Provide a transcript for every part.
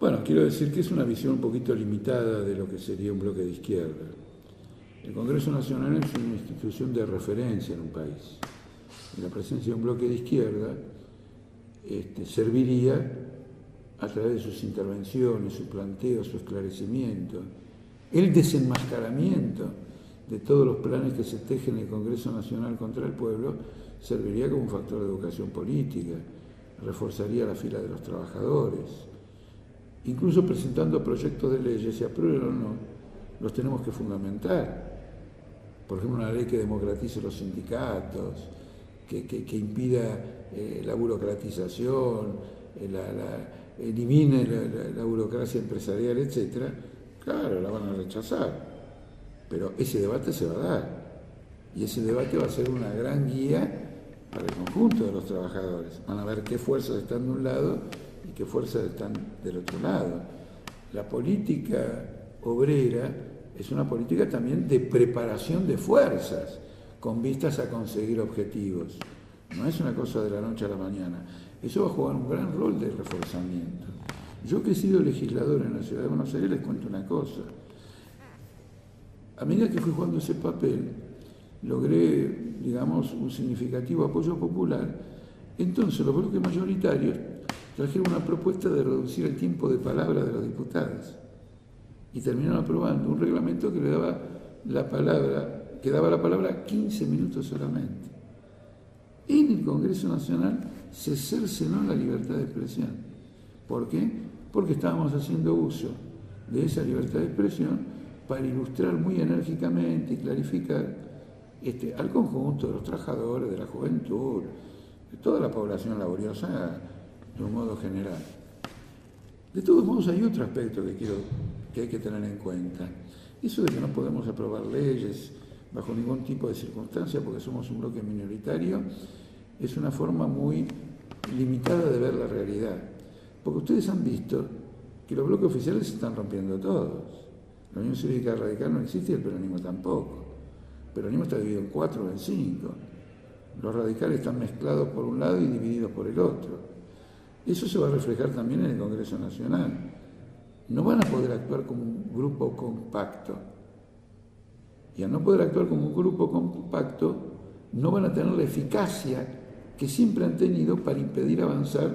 Bueno, quiero decir que es una visión un poquito limitada de lo que sería un bloque de izquierda. El Congreso Nacional es una institución de referencia en un país. Y la presencia de un bloque de izquierda serviría a través de sus intervenciones, su planteo, su esclarecimiento, el desenmascaramiento de todos los planes que se tejen en el Congreso Nacional contra el pueblo, serviría como un factor de educación política, reforzaría la fila de los trabajadores. Incluso presentando proyectos de leyes, se aprueben o no, los tenemos que fundamentar. Por ejemplo, una ley que democratice los sindicatos, que impida la burocratización, elimine la burocracia empresarial, etc. Claro, la van a rechazar. Pero ese debate se va a dar. Y ese debate va a ser una gran guía para el conjunto de los trabajadores. Van a ver qué fuerzas están de un lado y qué fuerzas están del otro lado. La política obrera es una política también de preparación de fuerzas con vistas a conseguir objetivos. No es una cosa de la noche a la mañana. Eso va a jugar un gran rol de reforzamiento. Yo que he sido legislador en la Ciudad de Buenos Aires les cuento una cosa. A medida que fui jugando ese papel, logré, digamos, un significativo apoyo popular. Entonces los bloques mayoritarios trajeron una propuesta de reducir el tiempo de palabra de los diputados y terminaron aprobando un reglamento que le daba la palabra 15 minutos solamente. En el Congreso Nacional se cercenó la libertad de expresión. ¿Por qué? Porque estábamos haciendo uso de esa libertad de expresión para ilustrar muy enérgicamente y clarificar al conjunto de los trabajadores, de la juventud, de toda la población laboriosa de un modo general. De todos modos hay otro aspecto que hay que tener en cuenta. Eso de que no podemos aprobar leyes bajo ningún tipo de circunstancia porque somos un bloque minoritario es una forma muy limitada de ver la realidad. Porque ustedes han visto que los bloques oficiales se están rompiendo todos. La Unión Cívica Radical no existe y el peronismo tampoco. El peronismo está dividido en 4 o en 5. Los radicales están mezclados por un lado y divididos por el otro. Eso se va a reflejar también en el Congreso Nacional. No van a poder actuar como un grupo compacto. Y al no poder actuar como un grupo compacto, no van a tener la eficacia que siempre han tenido para impedir avanzar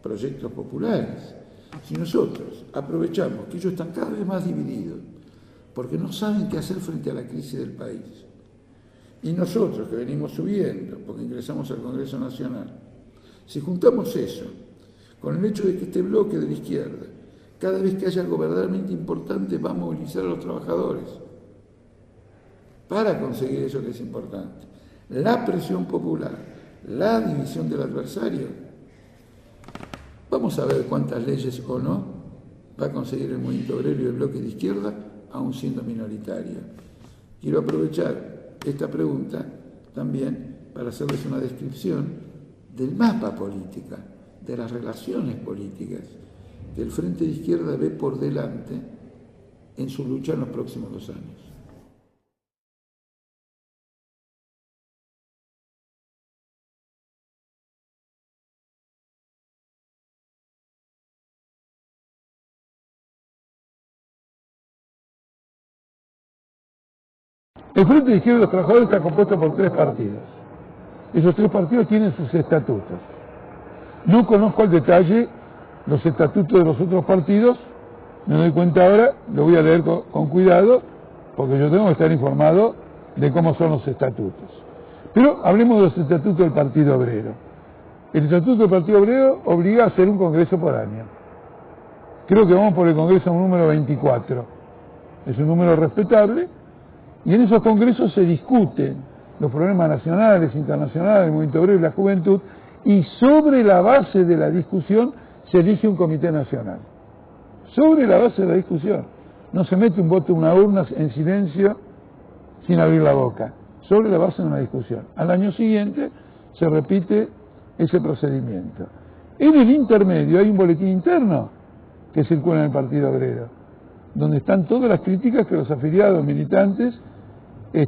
proyectos populares. Si nosotros aprovechamos que ellos están cada vez más divididos, porque no saben qué hacer frente a la crisis del país, y nosotros que venimos subiendo, porque ingresamos al Congreso Nacional, si juntamos eso con el hecho de que este bloque de la izquierda, cada vez que haya algo verdaderamente importante, va a movilizar a los trabajadores para conseguir eso que es importante, la presión popular, la división del adversario. Vamos a ver cuántas leyes o no va a conseguir el movimiento obrero y el bloque de izquierda, aún siendo minoritario. Quiero aprovechar esta pregunta también para hacerles una descripción del mapa político, de las relaciones políticas que el Frente de Izquierda ve por delante en su lucha en los próximos 2 años. El Frente de Izquierda de los Trabajadores está compuesto por 3 partidos. Esos 3 partidos tienen sus estatutos. No conozco al detalle los estatutos de los otros partidos, me doy cuenta ahora, lo voy a leer con cuidado, porque yo tengo que estar informado de cómo son los estatutos. Pero hablemos de los estatutos del Partido Obrero. El estatuto del Partido Obrero obliga a hacer un congreso por año. Creo que vamos por el congreso número 24. Es un número respetable. Y en esos congresos se discuten los problemas nacionales, internacionales, del movimiento obrero y la juventud, y sobre la base de la discusión se elige un comité nacional. Sobre la base de la discusión. No se mete un voto en una urna en silencio, sin abrir la boca. Sobre la base de una discusión. Al año siguiente se repite ese procedimiento. En el intermedio hay un boletín interno que circula en el Partido Obrero, donde están todas las críticas que los afiliados militantes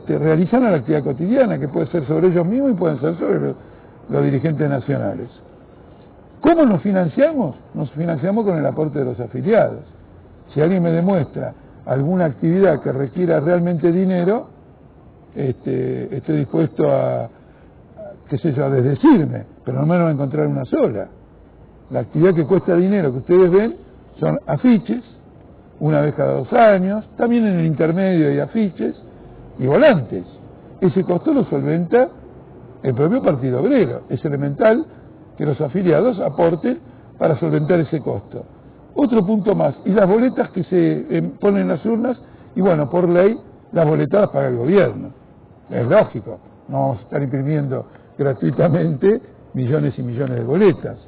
realizan a la actividad cotidiana, que puede ser sobre ellos mismos y pueden ser sobre los dirigentes nacionales. ¿Cómo nos financiamos? Nos financiamos con el aporte de los afiliados. Si alguien me demuestra alguna actividad que requiera realmente dinero, estoy dispuesto a desdecirme, pero no me van a encontrar una sola. La actividad que cuesta dinero que ustedes ven son afiches, una vez cada 2 años, también en el intermedio hay afiches y volantes. Ese costo lo solventa el propio Partido Obrero. Es elemental que los afiliados aporten para solventar ese costo. Otro punto más, y las boletas que se ponen en las urnas, y bueno, por ley, las boletas las paga el gobierno. Es lógico, no vamos a estar imprimiendo gratuitamente millones y millones de boletas.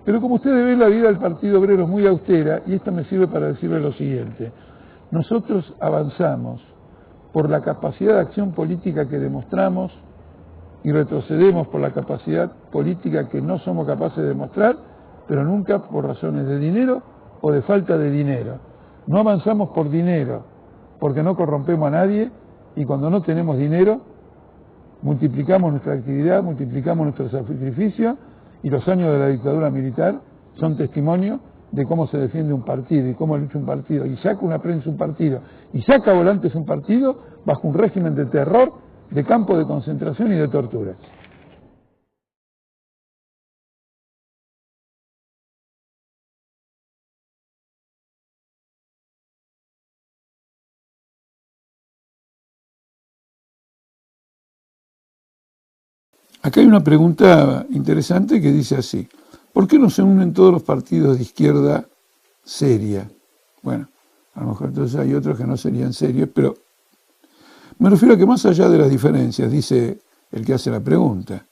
Pero como ustedes ven, la vida del Partido Obrero es muy austera, y esto me sirve para decirles lo siguiente. Nosotros avanzamos por la capacidad de acción política que demostramos y retrocedemos por la capacidad política que no somos capaces de demostrar, pero nunca por razones de dinero o de falta de dinero. No avanzamos por dinero, porque no corrompemos a nadie, y cuando no tenemos dinero, multiplicamos nuestra actividad, multiplicamos nuestro sacrificio, y los años de la dictadura militar son testimonio de cómo se defiende un partido y cómo lucha un partido, y saca una prensa un partido, y saca volantes un partido bajo un régimen de terror, de campo de concentración y de tortura. Acá hay una pregunta interesante que dice así: ¿por qué no se unen todos los partidos de izquierda seria? Bueno, a lo mejor entonces hay otros que no serían serios, pero me refiero a que más allá de las diferencias, dice el que hace la pregunta,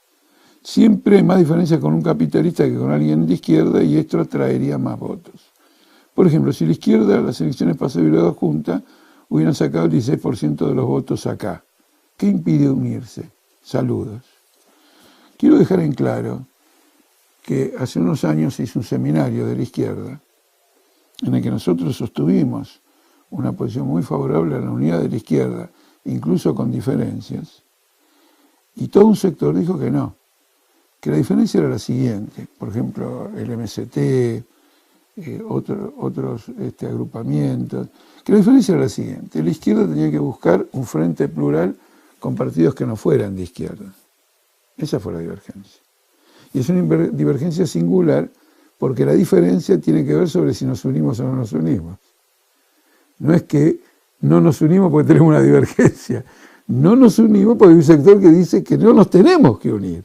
siempre hay más diferencias con un capitalista que con alguien de izquierda, y esto atraería más votos. Por ejemplo, si la izquierda, las elecciones pasadas y las dos juntas, hubieran sacado el 16% de los votos acá, ¿qué impide unirse? Saludos. Quiero dejar en claro que hace unos años se hizo un seminario de la izquierda en el que nosotros sostuvimos una posición muy favorable a la unidad de la izquierda, incluso con diferencias, y todo un sector dijo que no, que la diferencia era la siguiente. Por ejemplo, el MST, otros agrupamientos, que la diferencia era la siguiente: la izquierda tenía que buscar un frente plural con partidos que no fueran de izquierda. Esa fue la divergencia. Y es una divergencia singular, porque la diferencia tiene que ver sobre si nos unimos o no nos unimos. No es que no nos unimos porque tenemos una divergencia. No nos unimos porque hay un sector que dice que no nos tenemos que unir.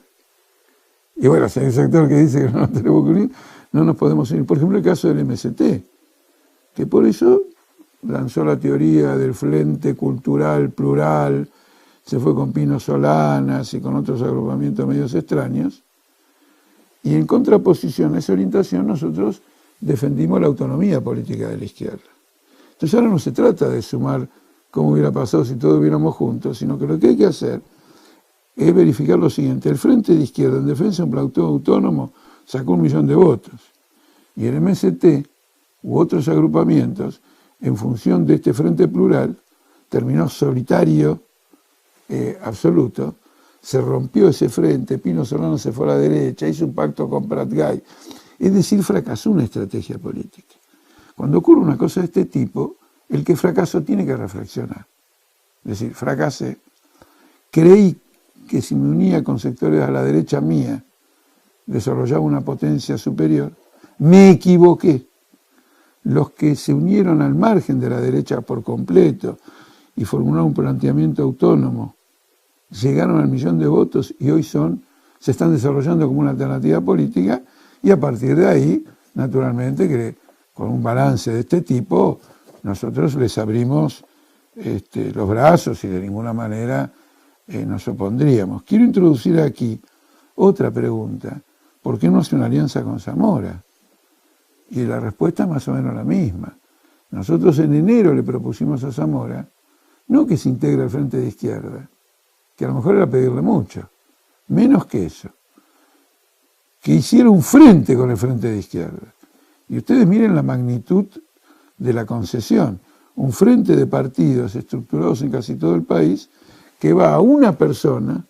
Y bueno, si hay un sector que dice que no nos tenemos que unir, no nos podemos unir. Por ejemplo, el caso del MST, que por eso lanzó la teoría del frente cultural plural, se fue con Pino Solanas y con otros agrupamientos medios extraños, y en contraposición a esa orientación nosotros defendimos la autonomía política de la izquierda. Entonces ahora no se trata de sumar cómo hubiera pasado si todos hubiéramos juntos, sino que lo que hay que hacer es verificar lo siguiente: el Frente de Izquierda en defensa de un plan autónomo sacó 1 millón de votos, y el MST u otros agrupamientos, en función de este Frente Plural, terminó solitario absoluto. Se rompió ese frente, Pino Solano se fue a la derecha, hizo un pacto con Prat Gay, es decir, fracasó una estrategia política. Cuando ocurre una cosa de este tipo, el que fracasó tiene que reflexionar. Es decir, fracasé, creí que si me unía con sectores a la derecha mía, desarrollaba una potencia superior, me equivoqué. Los que se unieron al margen de la derecha por completo y formularon un planteamiento autónomo, llegaron al 1 millón de votos y hoy se están desarrollando como una alternativa política, y a partir de ahí, naturalmente, que con un balance de este tipo, nosotros les abrimos los brazos y de ninguna manera nos opondríamos. Quiero introducir aquí otra pregunta: ¿por qué no hace una alianza con Zamora? Y la respuesta es más o menos la misma. Nosotros en enero le propusimos a Zamora, no que se integre al Frente de Izquierda, que a lo mejor era pedirle mucho, menos que eso, que hiciera un frente con el Frente de Izquierda. Y ustedes miren la magnitud de la concesión: un frente de partidos estructurados en casi todo el país que va a una persona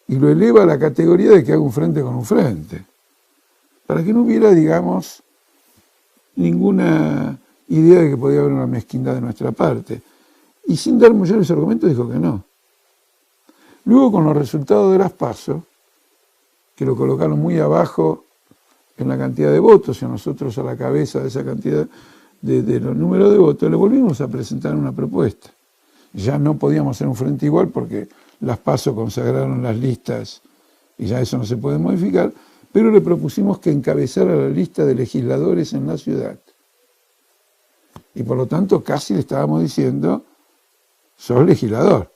y lo eleva a la categoría de que haga un frente con un frente. para que no hubiera, digamos, ninguna idea de que podía haber una mezquindad de nuestra parte. Y sin dar mayores argumentos dijo que no. Luego, con los resultados de las PASO, que lo colocaron muy abajo en la cantidad de votos, y a nosotros a la cabeza de esa cantidad de los números de votos, le volvimos a presentar una propuesta. Ya no podíamos hacer un frente igual porque las PASO consagraron las listas y ya eso no se puede modificar, pero le propusimos que encabezara la lista de legisladores en la ciudad. Y por lo tanto casi le estábamos diciendo, sos legislador,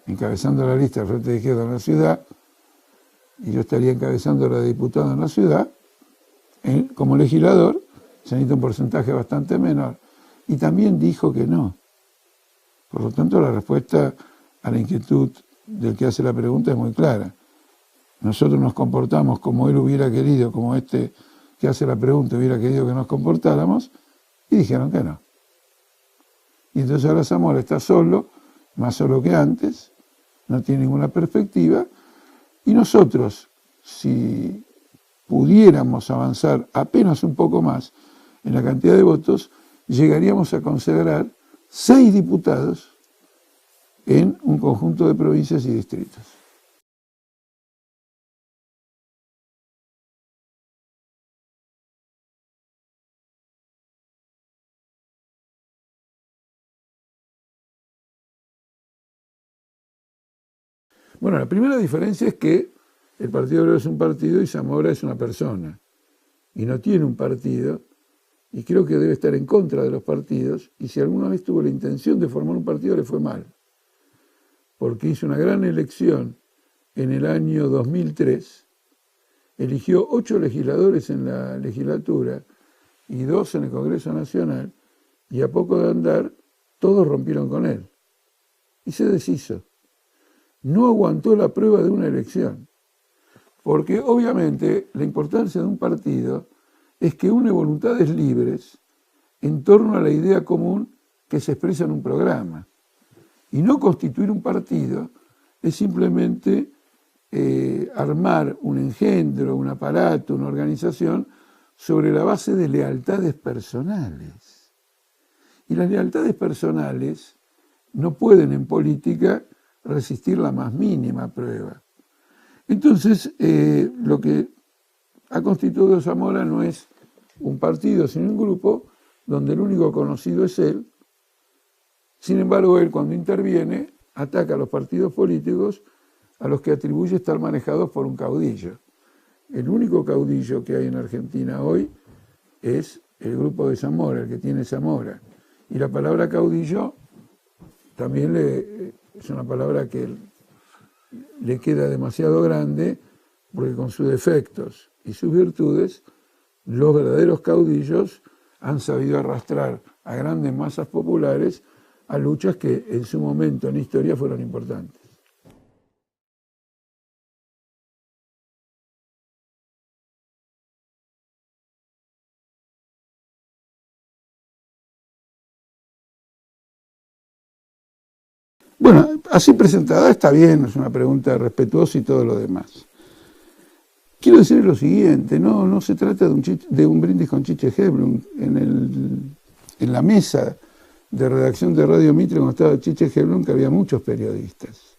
encabezando la lista del Frente de Izquierda en la ciudad, y yo estaría encabezando la de diputado en la ciudad, como legislador, se necesita un porcentaje bastante menor. Y también dijo que no. Por lo tanto, la respuesta a la inquietud del que hace la pregunta es muy clara. Nosotros nos comportamos como él hubiera querido, como este que hace la pregunta hubiera querido que nos comportáramos, y dijeron que no. Y entonces ahora Zamora está solo, más solo que antes, no tiene ninguna perspectiva, y nosotros, si pudiéramos avanzar apenas un poco más en la cantidad de votos, llegaríamos a consagrar 6 diputados en un conjunto de provincias y distritos. Bueno, la primera diferencia es que el Partido Obrero es un partido y Zamora es una persona. Y no tiene un partido, y creo que debe estar en contra de los partidos, y si alguna vez tuvo la intención de formar un partido le fue mal, porque hizo una gran elección en el año 2003, eligió 8 legisladores en la legislatura y 2 en el Congreso Nacional, y a poco de andar todos rompieron con él, y se deshizo. No aguantó la prueba de una elección, porque obviamente la importancia de un partido es que une voluntades libres en torno a la idea común que se expresa en un programa. Y no constituir un partido es simplemente armar un engendro, un aparato, una organización sobre la base de lealtades personales. Y las lealtades personales no pueden en política resistir la más mínima prueba. Entonces, lo que ha constituido Zamora no es un partido, sino un grupo donde el único conocido es él. Sin embargo, él cuando interviene ataca a los partidos políticos a los que atribuye estar manejados por un caudillo. El único caudillo que hay en Argentina hoy es el grupo de Zamora, el que tiene Zamora. Y la palabra caudillo también es una palabra que le queda demasiado grande, porque con sus defectos y sus virtudes, los verdaderos caudillos han sabido arrastrar a grandes masas populares a luchas que en su momento en la historia fueron importantes. Bueno, así presentada está bien, es una pregunta respetuosa y todo lo demás. Quiero decir lo siguiente, no se trata de un brindis con Chiche Helblum. En la mesa de redacción de Radio Mitre, cuando estaba Chiche Helblum, que había muchos periodistas.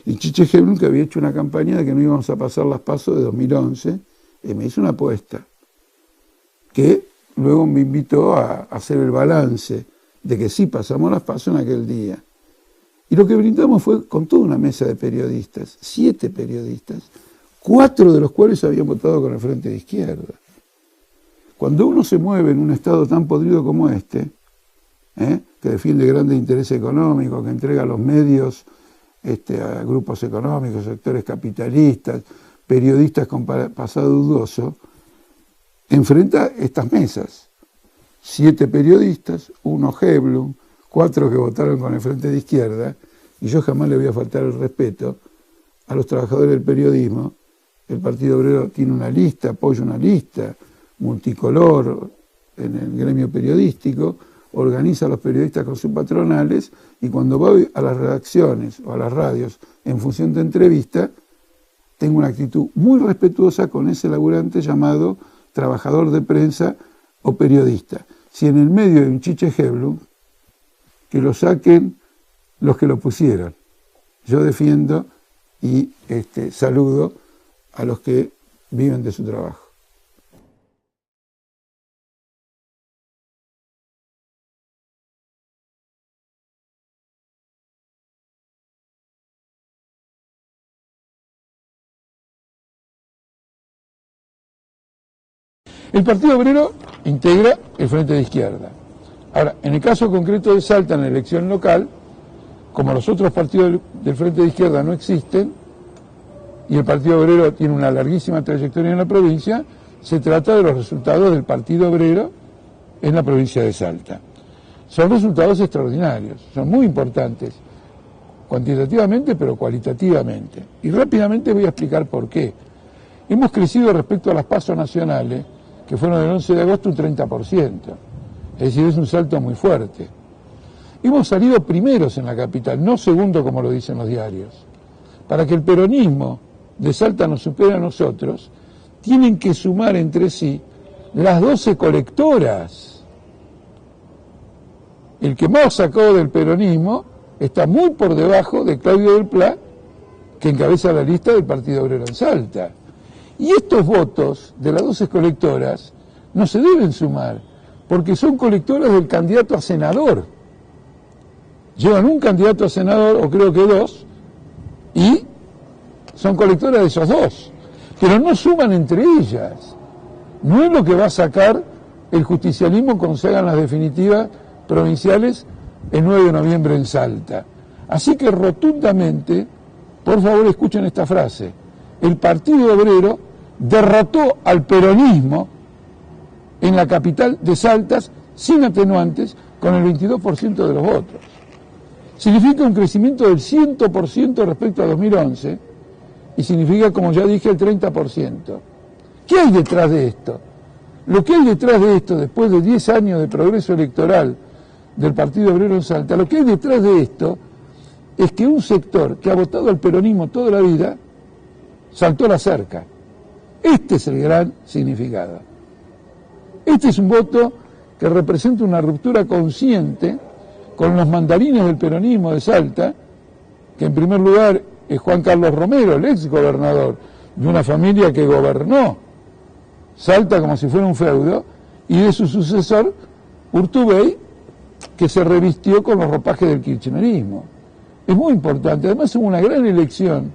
Y Chiche Helblum, que había hecho una campaña de que no íbamos a pasar las PASO de 2011, me hizo una apuesta, que luego me invitó a hacer el balance de que sí pasamos las PASO en aquel día. Y lo que brindamos fue con toda una mesa de periodistas, 7 periodistas, 4 de los cuales habían votado con el Frente de Izquierda. Cuando uno se mueve en un estado tan podrido como este, que defiende grandes intereses económicos, que entrega los medios a grupos económicos, sectores capitalistas, periodistas con pasado dudoso, enfrenta estas mesas. 7 periodistas, 1 Helblum, 4 que votaron con el Frente de Izquierda, y yo jamás le voy a faltar el respeto a los trabajadores del periodismo. El Partido Obrero tiene una lista, apoya una lista multicolor en el gremio periodístico, organiza a los periodistas con sus patronales, y cuando va a las redacciones o a las radios en función de entrevista, tengo una actitud muy respetuosa con ese laburante llamado trabajador de prensa o periodista. Si en el medio hay un Chiche Heblu, que lo saquen los que lo pusieron. Yo defiendo y saludo a los que viven de su trabajo. El Partido Obrero integra el Frente de Izquierda. Ahora, en el caso concreto de Salta, en la elección local, como los otros partidos del Frente de Izquierda no existen, y el Partido Obrero tiene una larguísima trayectoria en la provincia, se trata de los resultados del Partido Obrero en la provincia de Salta. Son resultados extraordinarios, son muy importantes, cuantitativamente pero cualitativamente. Y rápidamente voy a explicar por qué. Hemos crecido respecto a las PASO nacionales, que fueron el 11 de agosto un 30%, es decir, es un salto muy fuerte. Hemos salido primeros en la capital, no segundo como lo dicen los diarios. Para que el peronismo de Salta nos supere a nosotros, tienen que sumar entre sí las 12 colectoras. El que más sacó del peronismo está muy por debajo de Claudio del Pla, que encabeza la lista del Partido Obrero en Salta. Y estos votos de las 12 colectoras no se deben sumar, porque son colectoras del candidato a senador. Llevan un candidato a senador, o creo que dos, y son colectoras de esos dos. Pero no suman entre ellas. No es lo que va a sacar el justicialismo cuando se hagan las definitivas provinciales el 9 de noviembre en Salta. Así que rotundamente, por favor escuchen esta frase, el Partido Obrero derrotó al peronismo en la capital de Salta sin atenuantes con el 22% de los votos. Significa un crecimiento del 100% respecto a 2011 y significa, como ya dije, el 30%. ¿Qué hay detrás de esto? Lo que hay detrás de esto, después de 10 años de progreso electoral del Partido Obrero en Salta, lo que hay detrás de esto es que un sector que ha votado al peronismo toda la vida saltó la cerca. Este es el gran significado. Este es un voto que representa una ruptura consciente con los mandarines del peronismo de Salta, que en primer lugar es Juan Carlos Romero, el ex gobernador de una familia que gobernó Salta como si fuera un feudo, y de su sucesor, Urtubey, que se revistió con los ropajes del kirchnerismo. Es muy importante, además hubo una gran elección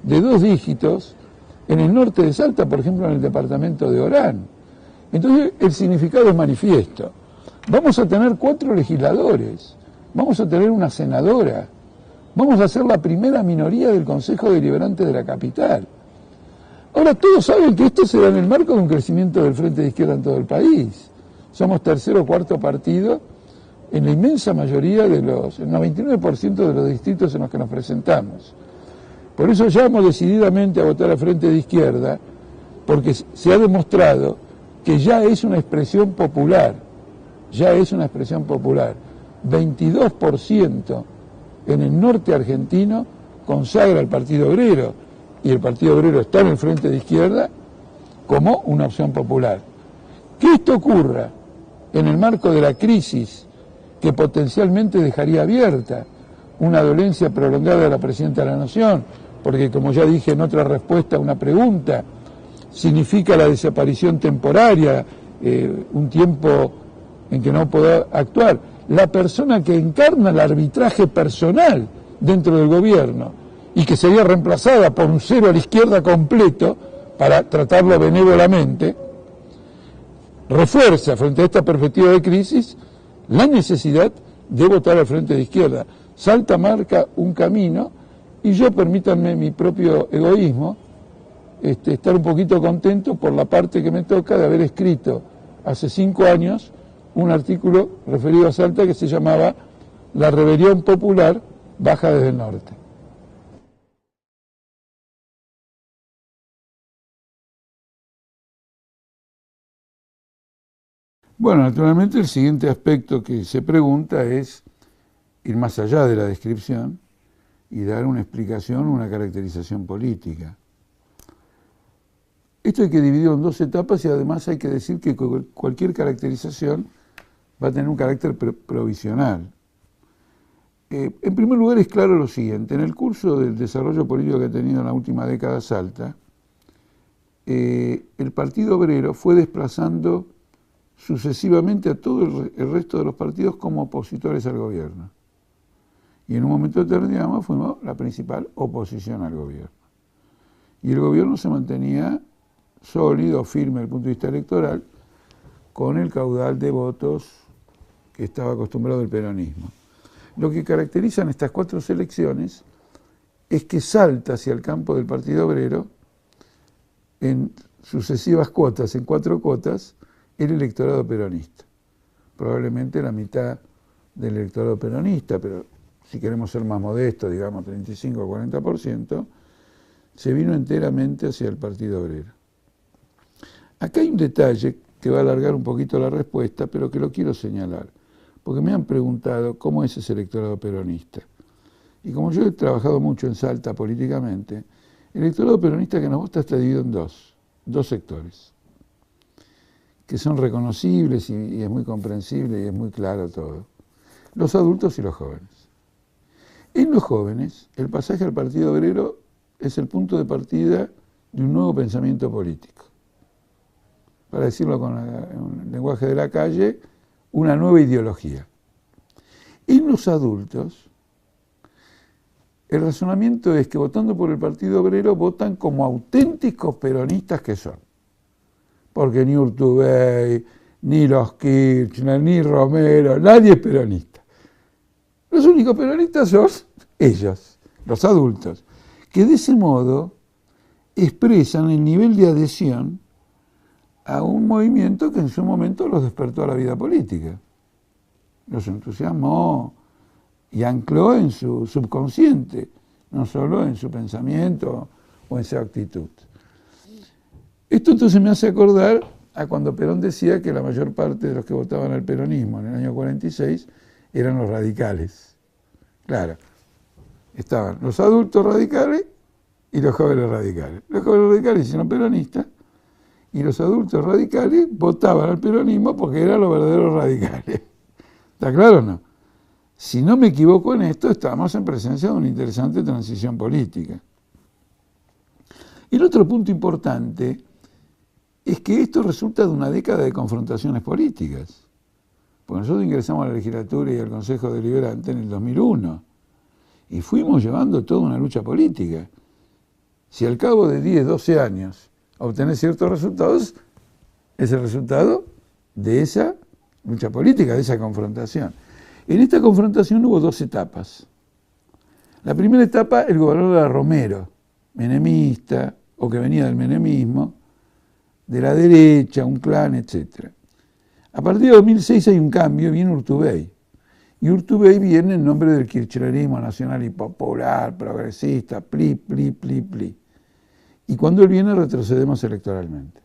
de 2 dígitos en el norte de Salta, por ejemplo en el departamento de Orán. Entonces el significado es manifiesto. Vamos a tener 4 legisladores, vamos a tener una senadora, vamos a ser la primera minoría del Consejo Deliberante de la capital. Ahora todos saben que esto se da en el marco de un crecimiento del Frente de Izquierda en todo el país. Somos tercero o cuarto partido en la inmensa mayoría de el 99% de los distritos en los que nos presentamos. Por eso llamo decididamente a votar al Frente de Izquierda, porque se ha demostrado que ya es una expresión popular, 22% en el norte argentino consagra al Partido Obrero, y el Partido Obrero está en el Frente de Izquierda como una opción popular. Que esto ocurra en el marco de la crisis que potencialmente dejaría abierta una dolencia prolongada de la Presidenta de la Nación, porque como ya dije en otra respuesta a una pregunta, significa la desaparición temporaria, un tiempo en que no podrá actuar. La persona que encarna el arbitraje personal dentro del gobierno y que sería reemplazada por un cero a la izquierda completo para tratarlo benévolamente, refuerza frente a esta perspectiva de crisis la necesidad de votar al Frente de Izquierda. Salta marca un camino y yo, permítanme mi propio egoísmo, estar un poquito contento por la parte que me toca de haber escrito hace 5 años un artículo referido a Salta que se llamaba La rebelión popular baja desde el norte. Bueno, naturalmente el siguiente aspecto que se pregunta es ir más allá de la descripción y dar una explicación, una caracterización política. Esto hay que dividirlo en dos etapas y además hay que decir que cualquier caracterización va a tener un carácter provisional. En primer lugar es claro lo siguiente, en el curso del desarrollo político que ha tenido en la última década Salta, el Partido Obrero fue desplazando sucesivamente a todo el resto de los partidos como opositores al gobierno. Y en un momento determinado fuimos la principal oposición al gobierno. Y el gobierno se mantenía sólido, firme desde el punto de vista electoral, con el caudal de votos que estaba acostumbrado el peronismo. Lo que caracterizan estas 4 elecciones es que salta hacia el campo del Partido Obrero en sucesivas cuotas, en 4 cuotas, el electorado peronista. Probablemente la mitad del electorado peronista, pero si queremos ser más modestos, digamos 35 o 40%, se vino enteramente hacia el Partido Obrero. Acá hay un detalle que va a alargar un poquito la respuesta, pero que lo quiero señalar, porque me han preguntado cómo es ese electorado peronista. Y como yo he trabajado mucho en Salta políticamente, el electorado peronista que nos vota está dividido en dos sectores, que son reconocibles y es muy comprensible y es muy claro todo. Los adultos y los jóvenes. En los jóvenes, el pasaje al Partido Obrero es el punto de partida de un nuevo pensamiento político. Para decirlo con el lenguaje de la calle, una nueva ideología. En los adultos, el razonamiento es que votando por el Partido Obrero votan como auténticos peronistas que son. Porque ni Urtubey, ni los Kirchner, ni Romero, nadie es peronista. Los únicos peronistas son ellos, los adultos, que de ese modo expresan el nivel de adhesión a un movimiento que en su momento los despertó a la vida política. Los entusiasmó y ancló en su subconsciente, no solo en su pensamiento o en su actitud. Esto entonces me hace acordar a cuando Perón decía que la mayor parte de los que votaban al peronismo en el año 46 eran los radicales. Claro, estaban los adultos radicales y los jóvenes radicales. Los jóvenes radicales hicieron peronistas y los adultos radicales votaban al peronismo porque eran los verdaderos radicales. ¿Está claro o no? Si no me equivoco en esto, estamos en presencia de una interesante transición política. El otro punto importante es que esto resulta de una década de confrontaciones políticas. Porque nosotros ingresamos a la legislatura y al Consejo Deliberante en el 2001 y fuimos llevando toda una lucha política. Si al cabo de 10, 12 años obtenés ciertos resultados, es el resultado de esa lucha política, de esa confrontación. En esta confrontación hubo 2 etapas. La primera etapa, el gobernador era Romero, menemista, o que venía del menemismo, de la derecha, un clan, etc. A partir de 2006 hay un cambio, viene Urtubey. Y Urtubey viene en nombre del kirchnerismo nacional y popular, progresista, pli, pli, pli, pli. Y cuando él viene retrocedemos electoralmente.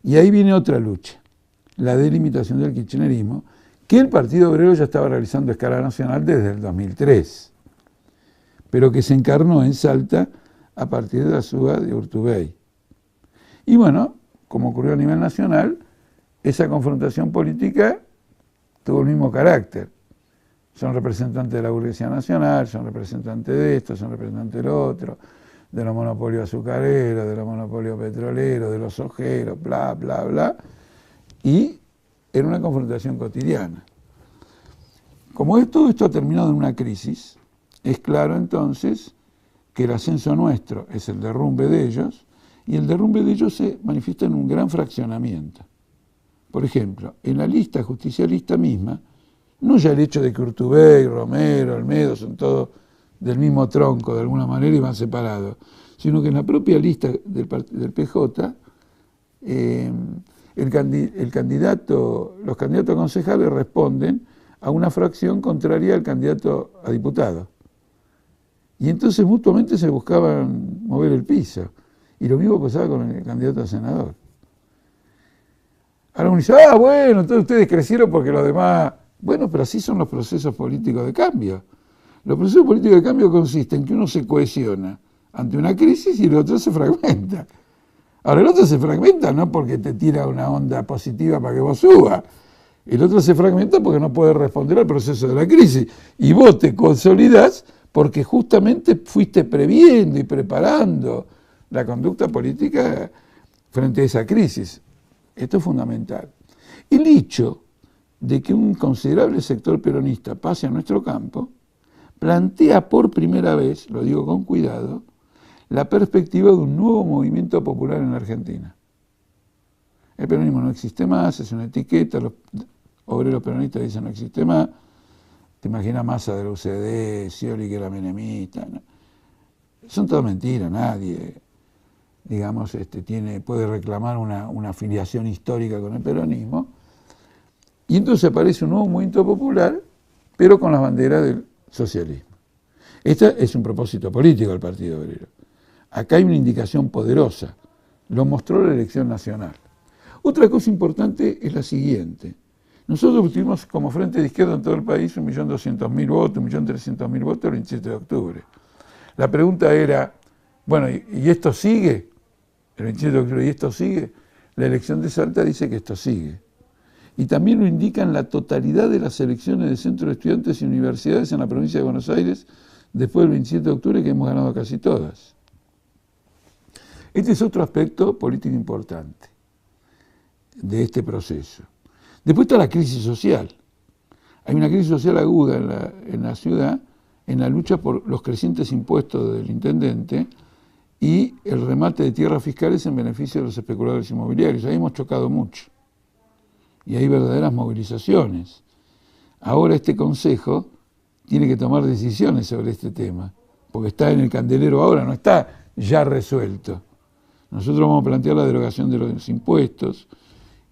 Y ahí viene otra lucha, la delimitación del kirchnerismo, que el Partido Obrero ya estaba realizando a escala nacional desde el 2003, pero que se encarnó en Salta a partir de la suba de Urtubey. Y bueno, como ocurrió a nivel nacional, esa confrontación política tuvo el mismo carácter. Son representantes de la burguesía nacional, son representantes de esto, son representantes de lo otro, de los monopolios azucareros, de los monopolios petroleros, de los ojeros, bla, bla, bla, y era una confrontación cotidiana. Como todo esto ha terminado en una crisis, es claro entonces que el ascenso nuestro es el derrumbe de ellos, y el derrumbe de ellos se manifiesta en un gran fraccionamiento. Por ejemplo, en la lista justicialista misma, no ya el hecho de que Urtubey, Romero, Olmedo son todos del mismo tronco de alguna manera y van separados, sino que en la propia lista del PJ, los candidatos a concejales responden a una fracción contraria al candidato a diputado. Y entonces mutuamente se buscaban mover el piso. Y lo mismo pasaba con el candidato a senador. Ahora uno dice, bueno, entonces ustedes crecieron porque los demás... Bueno, pero así son los procesos políticos de cambio. Los procesos políticos de cambio consisten en que uno se cohesiona ante una crisis y el otro se fragmenta. Ahora, el otro se fragmenta no porque te tira una onda positiva para que vos subas. El otro se fragmenta porque no puede responder al proceso de la crisis. Y vos te consolidás porque justamente fuiste previendo y preparando la conducta política frente a esa crisis. Esto es fundamental. El hecho de que un considerable sector peronista pase a nuestro campo plantea por primera vez, lo digo con cuidado, la perspectiva de un nuevo movimiento popular en la Argentina. El peronismo no existe más, es una etiqueta, los obreros peronistas dicen no existe más, te imaginas Massa de la UCD, Scioli que era menemista, ¿no? Son todas mentiras, nadie, digamos, puede reclamar una afiliación histórica con el peronismo, y entonces aparece un nuevo movimiento popular, pero con las banderas del socialismo. Este es un propósito político del Partido Obrero. Acá hay una indicación poderosa, lo mostró la elección nacional. Otra cosa importante es la siguiente. Nosotros tuvimos como Frente de Izquierda en todo el país 1.200.000 votos, 1.300.000 votos el 27 de octubre. La pregunta era, bueno, ¿y esto sigue? El 27 de octubre, ¿y esto sigue? La elección de Salta dice que esto sigue. Y también lo indican la totalidad de las elecciones de centros de estudiantes y universidades en la provincia de Buenos Aires después del 27 de octubre, que hemos ganado casi todas. Este es otro aspecto político importante de este proceso. Después está la crisis social. Hay una crisis social aguda en la ciudad, en la lucha por los crecientes impuestos del intendente y el remate de tierras fiscales en beneficio de los especuladores inmobiliarios. Ahí hemos chocado mucho. Y hay verdaderas movilizaciones. Ahora este Consejo tiene que tomar decisiones sobre este tema, porque está en el candelero ahora, no está ya resuelto. Nosotros vamos a plantear la derogación de los impuestos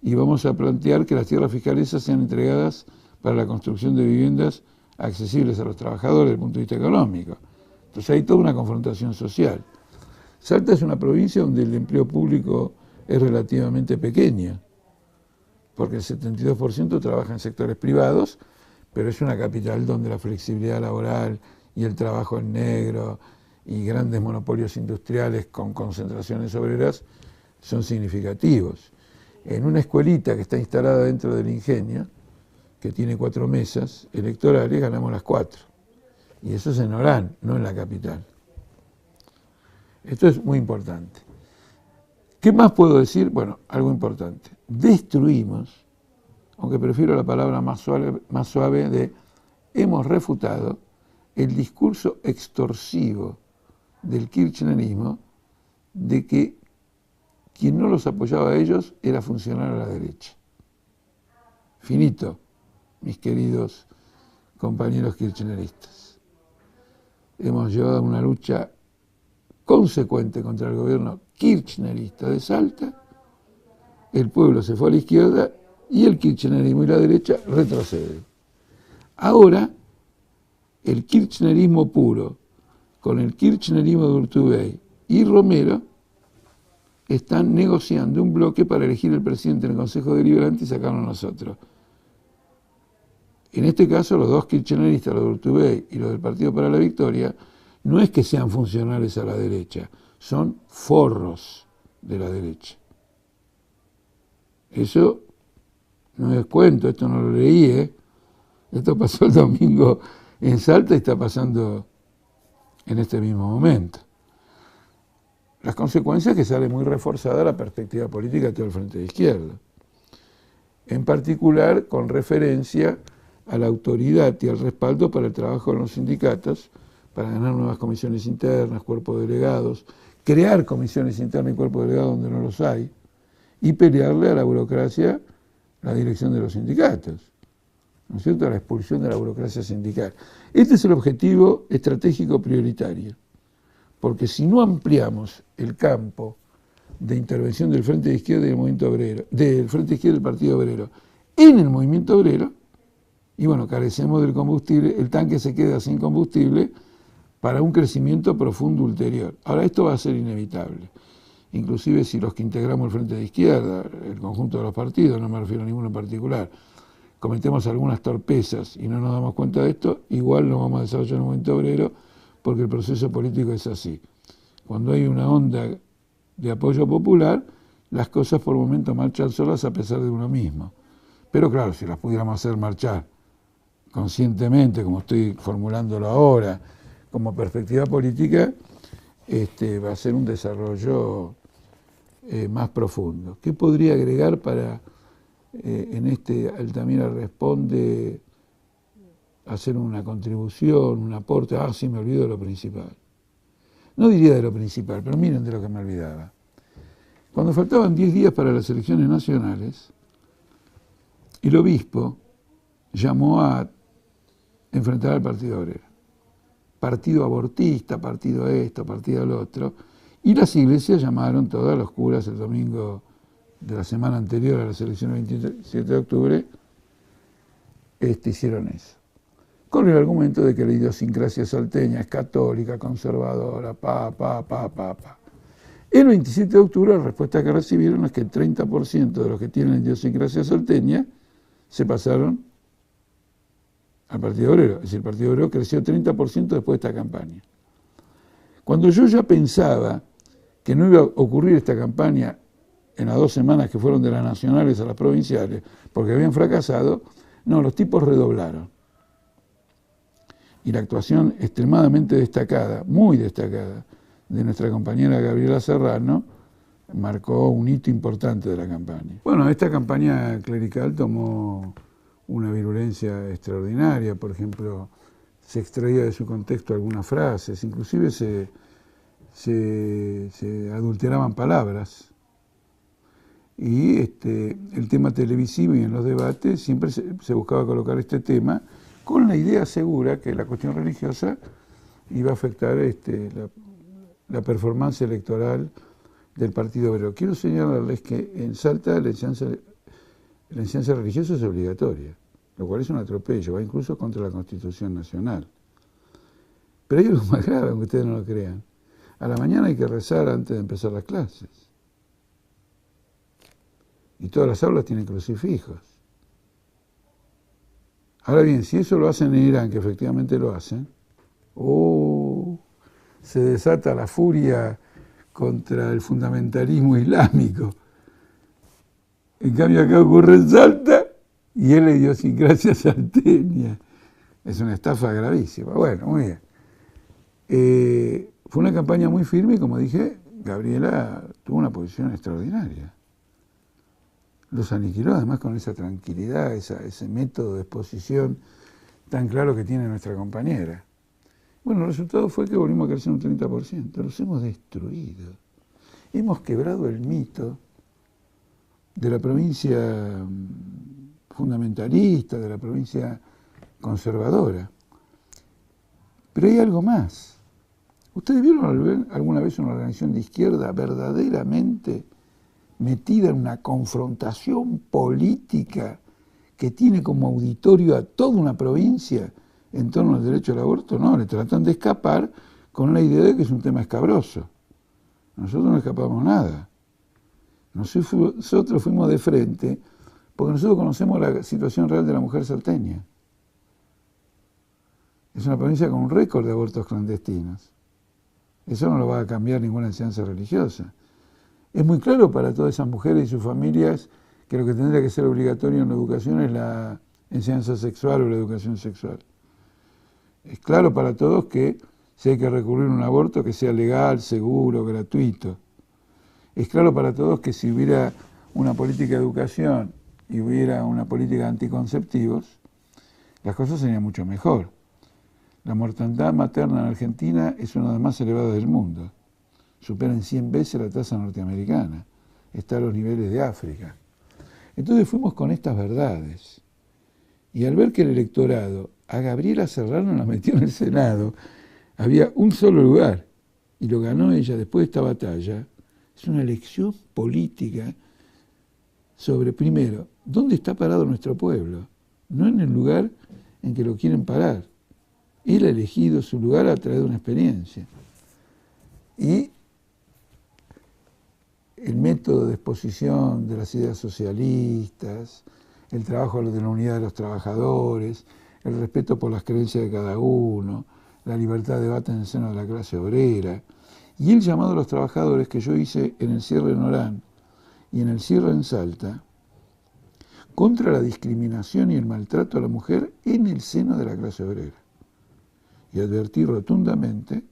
y vamos a plantear que las tierras fiscales sean entregadas para la construcción de viviendas accesibles a los trabajadores desde el punto de vista económico. Entonces hay toda una confrontación social. Salta es una provincia donde el empleo público es relativamente pequeño, porque el 72% trabaja en sectores privados, pero es una capital donde la flexibilidad laboral y el trabajo en negro y grandes monopolios industriales con concentraciones obreras son significativos. En una escuelita que está instalada dentro del ingenio, que tiene 4 mesas electorales, ganamos las 4. Y eso es en Orán, no en la capital. Esto es muy importante. ¿Qué más puedo decir? Bueno, algo importante. Destruimos, aunque prefiero la palabra más suave de hemos refutado el discurso extorsivo del kirchnerismo de que quien no los apoyaba a ellos era funcionario a la derecha. Finito, mis queridos compañeros kirchneristas. Hemos llevado una lucha consecuente contra el gobierno kirchnerista de Salta, el pueblo se fue a la izquierda y el kirchnerismo y la derecha retroceden. Ahora, el kirchnerismo puro, con el kirchnerismo de Urtubey y Romero, están negociando un bloque para elegir el presidente en el Consejo Deliberante y sacarlo a nosotros. En este caso, los dos kirchneristas, los de Urtubey y los del Partido para la Victoria, no es que sean funcionales a la derecha, son forros de la derecha. Eso no es cuento, esto no lo leí, esto pasó el domingo en Salta y está pasando en este mismo momento. Las consecuencias es que sale muy reforzada la perspectiva política de todo el Frente de Izquierda. En particular, con referencia a la autoridad y al respaldo para el trabajo en los sindicatos, para ganar nuevas comisiones internas, cuerpos delegados, crear comisiones internas y cuerpos delegados donde no los hay, y pelearle a la burocracia la dirección de los sindicatos, ¿no es cierto?, la expulsión de la burocracia sindical. Este es el objetivo estratégico prioritario, porque si no ampliamos el campo de intervención del Frente de Izquierda y del movimiento obrero, del Frente de Izquierda y del Partido Obrero en el movimiento obrero, y bueno, carecemos del combustible, el tanque se queda sin combustible para un crecimiento profundo ulterior. Ahora, esto va a ser inevitable. Inclusive si los que integramos el Frente de Izquierda, el conjunto de los partidos, no me refiero a ninguno en particular, cometemos algunas torpezas y no nos damos cuenta de esto, igual lo vamos a desarrollar en el movimiento obrero porque el proceso político es así. cuando hay una onda de apoyo popular, las cosas por momentos marchan solas a pesar de uno mismo. Pero claro, si las pudiéramos hacer marchar conscientemente, como estoy formulándolo ahora, como perspectiva política, va a ser un desarrollo más profundo. ¿Qué podría agregar para, en Altamira Responde, hacer una contribución, un aporte? Ah, sí, me olvido de lo principal. No diría de lo principal, pero miren de lo que me olvidaba. Cuando faltaban 10 días para las elecciones nacionales, el obispo llamó a enfrentar al Partido Obrero. Partido abortista, partido esto, partido lo otro. Y las iglesias llamaron, todas los curas el domingo de la semana anterior a las elecciones del 27 de octubre, hicieron eso. Con el argumento de que la idiosincrasia salteña es católica, conservadora, El 27 de octubre la respuesta que recibieron es que el 30% de los que tienen idiosincrasia salteña se pasaron al Partido Obrero. Es decir, el Partido Obrero creció 30% después de esta campaña. Cuando yo ya pensaba que no iba a ocurrir esta campaña en las 2 semanas que fueron de las nacionales a las provinciales, porque habían fracasado, no, los tipos redoblaron. Y la actuación extremadamente destacada, muy destacada, de nuestra compañera Gabriela Serrano, marcó un hito importante de la campaña. Bueno, esta campaña clerical tomó una virulencia extraordinaria. Por ejemplo, se extraía de su contexto algunas frases, inclusive se adulteraban palabras. Y el tema televisivo y en los debates siempre se buscaba colocar este tema con la idea segura que la cuestión religiosa iba a afectar la performance electoral del Partido Obrero. Quiero señalarles que en Salta la enseñanza religiosa es obligatoria, lo cual es un atropello, va incluso contra la Constitución Nacional. Pero hay algo más grave, aunque ustedes no lo crean. A la mañana hay que rezar antes de empezar las clases. Y todas las aulas tienen crucifijos. Ahora bien, si eso lo hacen en Irán, que efectivamente lo hacen, se desata la furia contra el fundamentalismo islámico. En cambio acá ocurre en Salta y es la idiosincrasia salteña. Es una estafa gravísima. Bueno, muy bien. Fue una campaña muy firme y, como dije, Gabriela tuvo una posición extraordinaria. Los aniquiló además con esa tranquilidad, ese método de exposición tan claro que tiene nuestra compañera. Bueno, el resultado fue que volvimos a crecer un 30%. Los hemos destruido. Hemos quebrado el mito de la provincia fundamentalista, de la provincia conservadora. Pero hay algo más. ¿Ustedes vieron alguna vez una organización de izquierda verdaderamente metida en una confrontación política que tiene como auditorio a toda una provincia en torno al derecho al aborto? No, le tratan de escapar con la idea de que es un tema escabroso. Nosotros no escapamos nada. Nosotros fuimos de frente porque nosotros conocemos la situación real de la mujer salteña. Es una provincia con un récord de abortos clandestinos. Eso no lo va a cambiar ninguna enseñanza religiosa. Es muy claro para todas esas mujeres y sus familias que lo que tendría que ser obligatorio en la educación es la enseñanza sexual o la educación sexual. Es claro para todos que si hay que recurrir a un aborto, que sea legal, seguro, gratuito. Es claro para todos que si hubiera una política de educación y hubiera una política de anticonceptivos, las cosas serían mucho mejor. La mortandad materna en Argentina es una de las más elevadas del mundo. Supera en 100 veces la tasa norteamericana. Está a los niveles de África. Entonces fuimos con estas verdades. Y al ver que el electorado a Gabriela Serrano la metió en el Senado, había un solo lugar, y lo ganó ella después de esta batalla, es una elección política sobre, primero, ¿dónde está parado nuestro pueblo? No en el lugar en que lo quieren parar. Él ha elegido su lugar a través de una experiencia. Y el método de exposición de las ideas socialistas, el trabajo de la unidad de los trabajadores, el respeto por las creencias de cada uno, la libertad de debate en el seno de la clase obrera, Y el llamado a los trabajadores que yo hice en el cierre en Orán y en el cierre en Salta, contra la discriminación y el maltrato a la mujer en el seno de la clase obrera. Y advertí rotundamente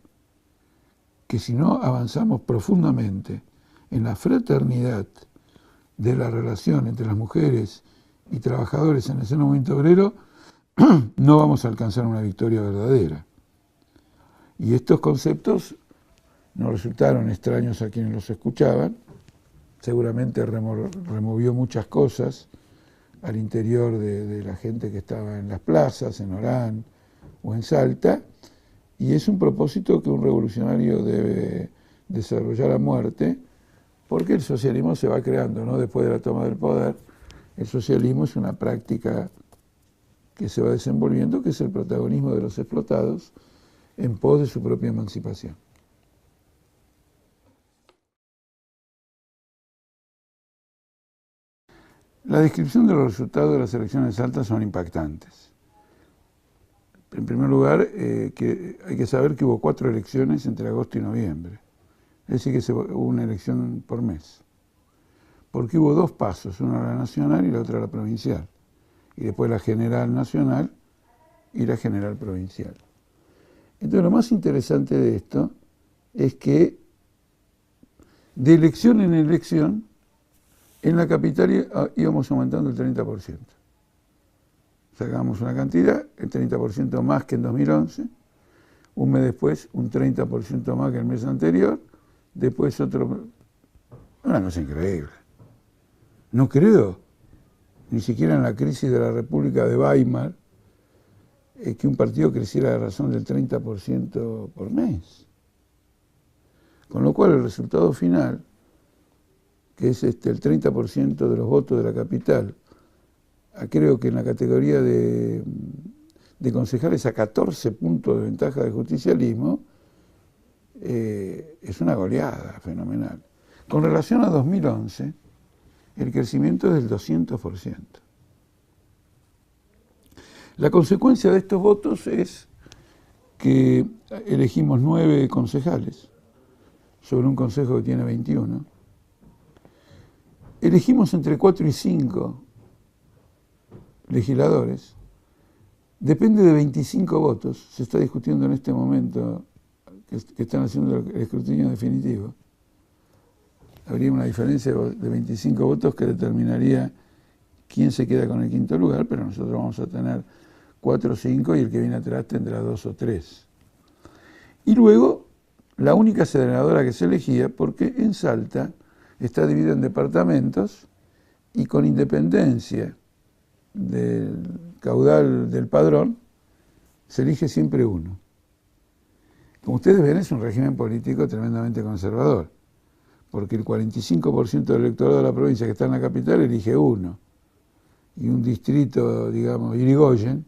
que si no avanzamos profundamente en la fraternidad de la relación entre las mujeres y trabajadores en el seno del movimiento obrero, no vamos a alcanzar una victoria verdadera. Y estos conceptos nos resultaron extraños a quienes los escuchaban, seguramente removió muchas cosas al interior de la gente que estaba en las plazas, en Orán o en Salta, y es un propósito que un revolucionario debe desarrollar a muerte, porque el socialismo se va creando, ¿no? Después de la toma del poder, el socialismo es una práctica que se va desenvolviendo, que es el protagonismo de los explotados en pos de su propia emancipación. La descripción de los resultados de las elecciones de Salta son impactantes. En primer lugar, que hay que saber que hubo 4 elecciones entre agosto y noviembre. Es decir, que hubo una elección por mes. Porque hubo 2 pasos, una a la nacional y la otra a la provincial. Y después la general nacional y la general provincial. Entonces, lo más interesante de esto es que de elección en elección, en la capital íbamos aumentando el 30%. Sacamos una cantidad, el 30% más que en 2011, un mes después un 30% más que el mes anterior, después otro... Una cosa increíble. No creo, ni siquiera en la crisis de la República de Weimar, que un partido creciera a razón del 30% por mes. Con lo cual el resultado final, que es el 30% de los votos de la capital, creo que en la categoría de concejales a 14 puntos de ventaja del justicialismo, es una goleada fenomenal. Con relación a 2011, el crecimiento es del 200%. La consecuencia de estos votos es que elegimos 9 concejales sobre un consejo que tiene 21. Elegimos entre 4 y 5 legisladores. Depende de 25 votos. Se está discutiendo en este momento que están haciendo el escrutinio definitivo. Habría una diferencia de 25 votos que determinaría quién se queda con el 5.º lugar, pero nosotros vamos a tener 4 o 5 y el que viene atrás tendrá 2 o 3. Y luego, la única senadora que se elegía, porque en Salta está dividido en departamentos y con independencia del caudal del padrón, se elige siempre uno. Como ustedes ven, es un régimen político tremendamente conservador, porque el 45% del electorado de la provincia que está en la capital elige uno, y un distrito, digamos, Irigoyen,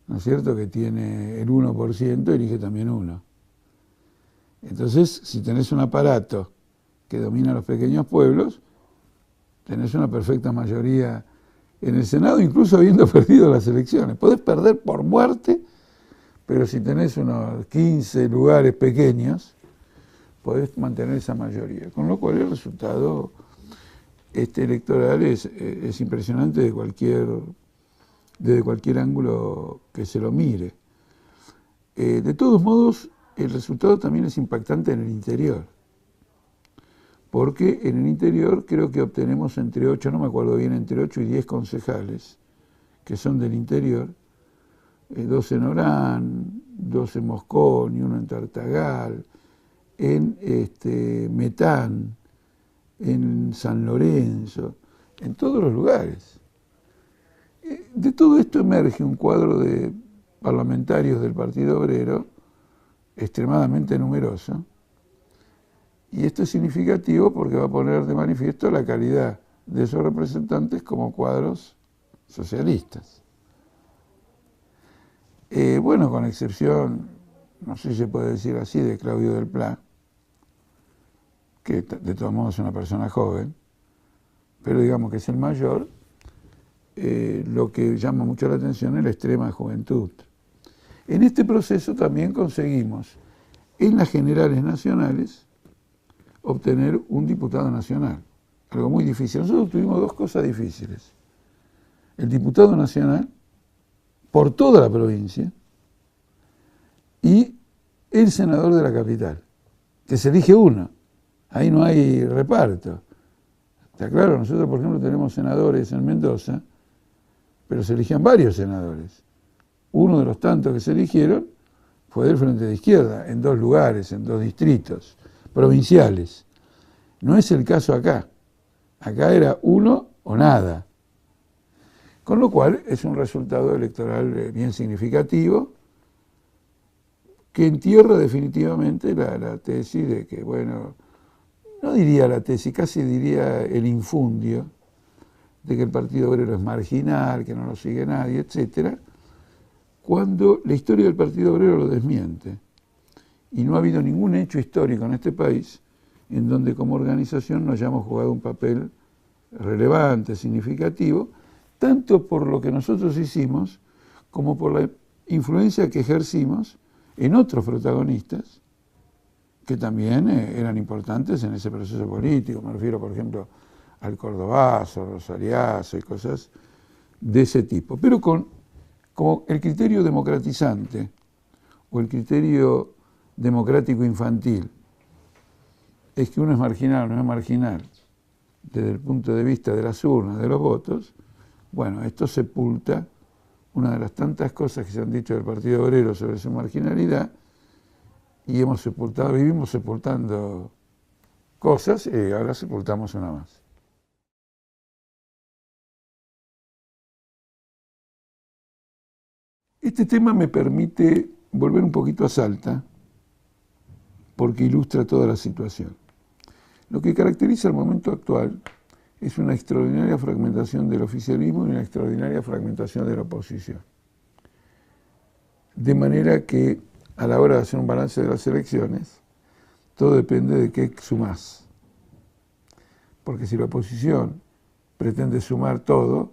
¿no es cierto?, que tiene el 1%, elige también uno. Entonces, si tenés un aparato que domina los pequeños pueblos, tenés una perfecta mayoría en el Senado, incluso habiendo perdido las elecciones. Podés perder por muerte, pero si tenés unos 15 lugares pequeños, podés mantener esa mayoría. Con lo cual el resultado electoral es impresionante desde cualquier ángulo que se lo mire. De todos modos, el resultado también es impactante en el interior. Porque en el interior creo que obtenemos entre 8, no me acuerdo bien, entre 8 y 10 concejales que son del interior, 2 en Orán, 2 en Moscón y 1 en Tartagal, en Metán, en San Lorenzo, en todos los lugares. De todo esto emerge un cuadro de parlamentarios del Partido Obrero extremadamente numeroso. Y esto es significativo porque va a poner de manifiesto la calidad de esos representantes como cuadros socialistas. Bueno, con excepción, no sé si se puede decir así, de Claudio del Pla, que de todos modos es una persona joven, pero digamos que es el mayor, lo que llama mucho la atención es la extrema juventud. En este proceso también conseguimos en las generales nacionales obtener un diputado nacional. Algo muy difícil. Nosotros tuvimos dos cosas difíciles. El diputado nacional por toda la provincia y el senador de la capital, que se elige uno. Ahí no hay reparto. Está claro, nosotros por ejemplo tenemos senadores en Mendoza, pero se eligían varios senadores. Uno de los tantos que se eligieron fue del Frente de Izquierda, en 2 lugares, en 2 distritos provinciales. No es el caso acá. Acá era uno o nada. Con lo cual es un resultado electoral bien significativo que entierra definitivamente la tesis de que, bueno, no diría la tesis, casi diría el infundio de que el Partido Obrero es marginal, que no lo sigue nadie, etcétera, cuando la historia del Partido Obrero lo desmiente. Y no ha habido ningún hecho histórico en este país en donde como organización no hayamos jugado un papel relevante, significativo, tanto por lo que nosotros hicimos, como por la influencia que ejercimos en otros protagonistas que también eran importantes en ese proceso político. Me refiero, por ejemplo, al Cordobazo, Rosariazo y cosas de ese tipo. Pero como el criterio democratizante o el criterio democrático infantil es que uno es marginal o no es marginal desde el punto de vista de las urnas, de los votos, bueno, esto sepulta una de las tantas cosas que se han dicho del Partido Obrero sobre su marginalidad y vivimos sepultando cosas y ahora sepultamos una más. Este tema me permite volver un poquito a Salta porque ilustra toda la situación. Lo que caracteriza el momento actual es una extraordinaria fragmentación del oficialismo y una extraordinaria fragmentación de la oposición. De manera que a la hora de hacer un balance de las elecciones, todo depende de qué sumás. Porque si la oposición pretende sumar todo,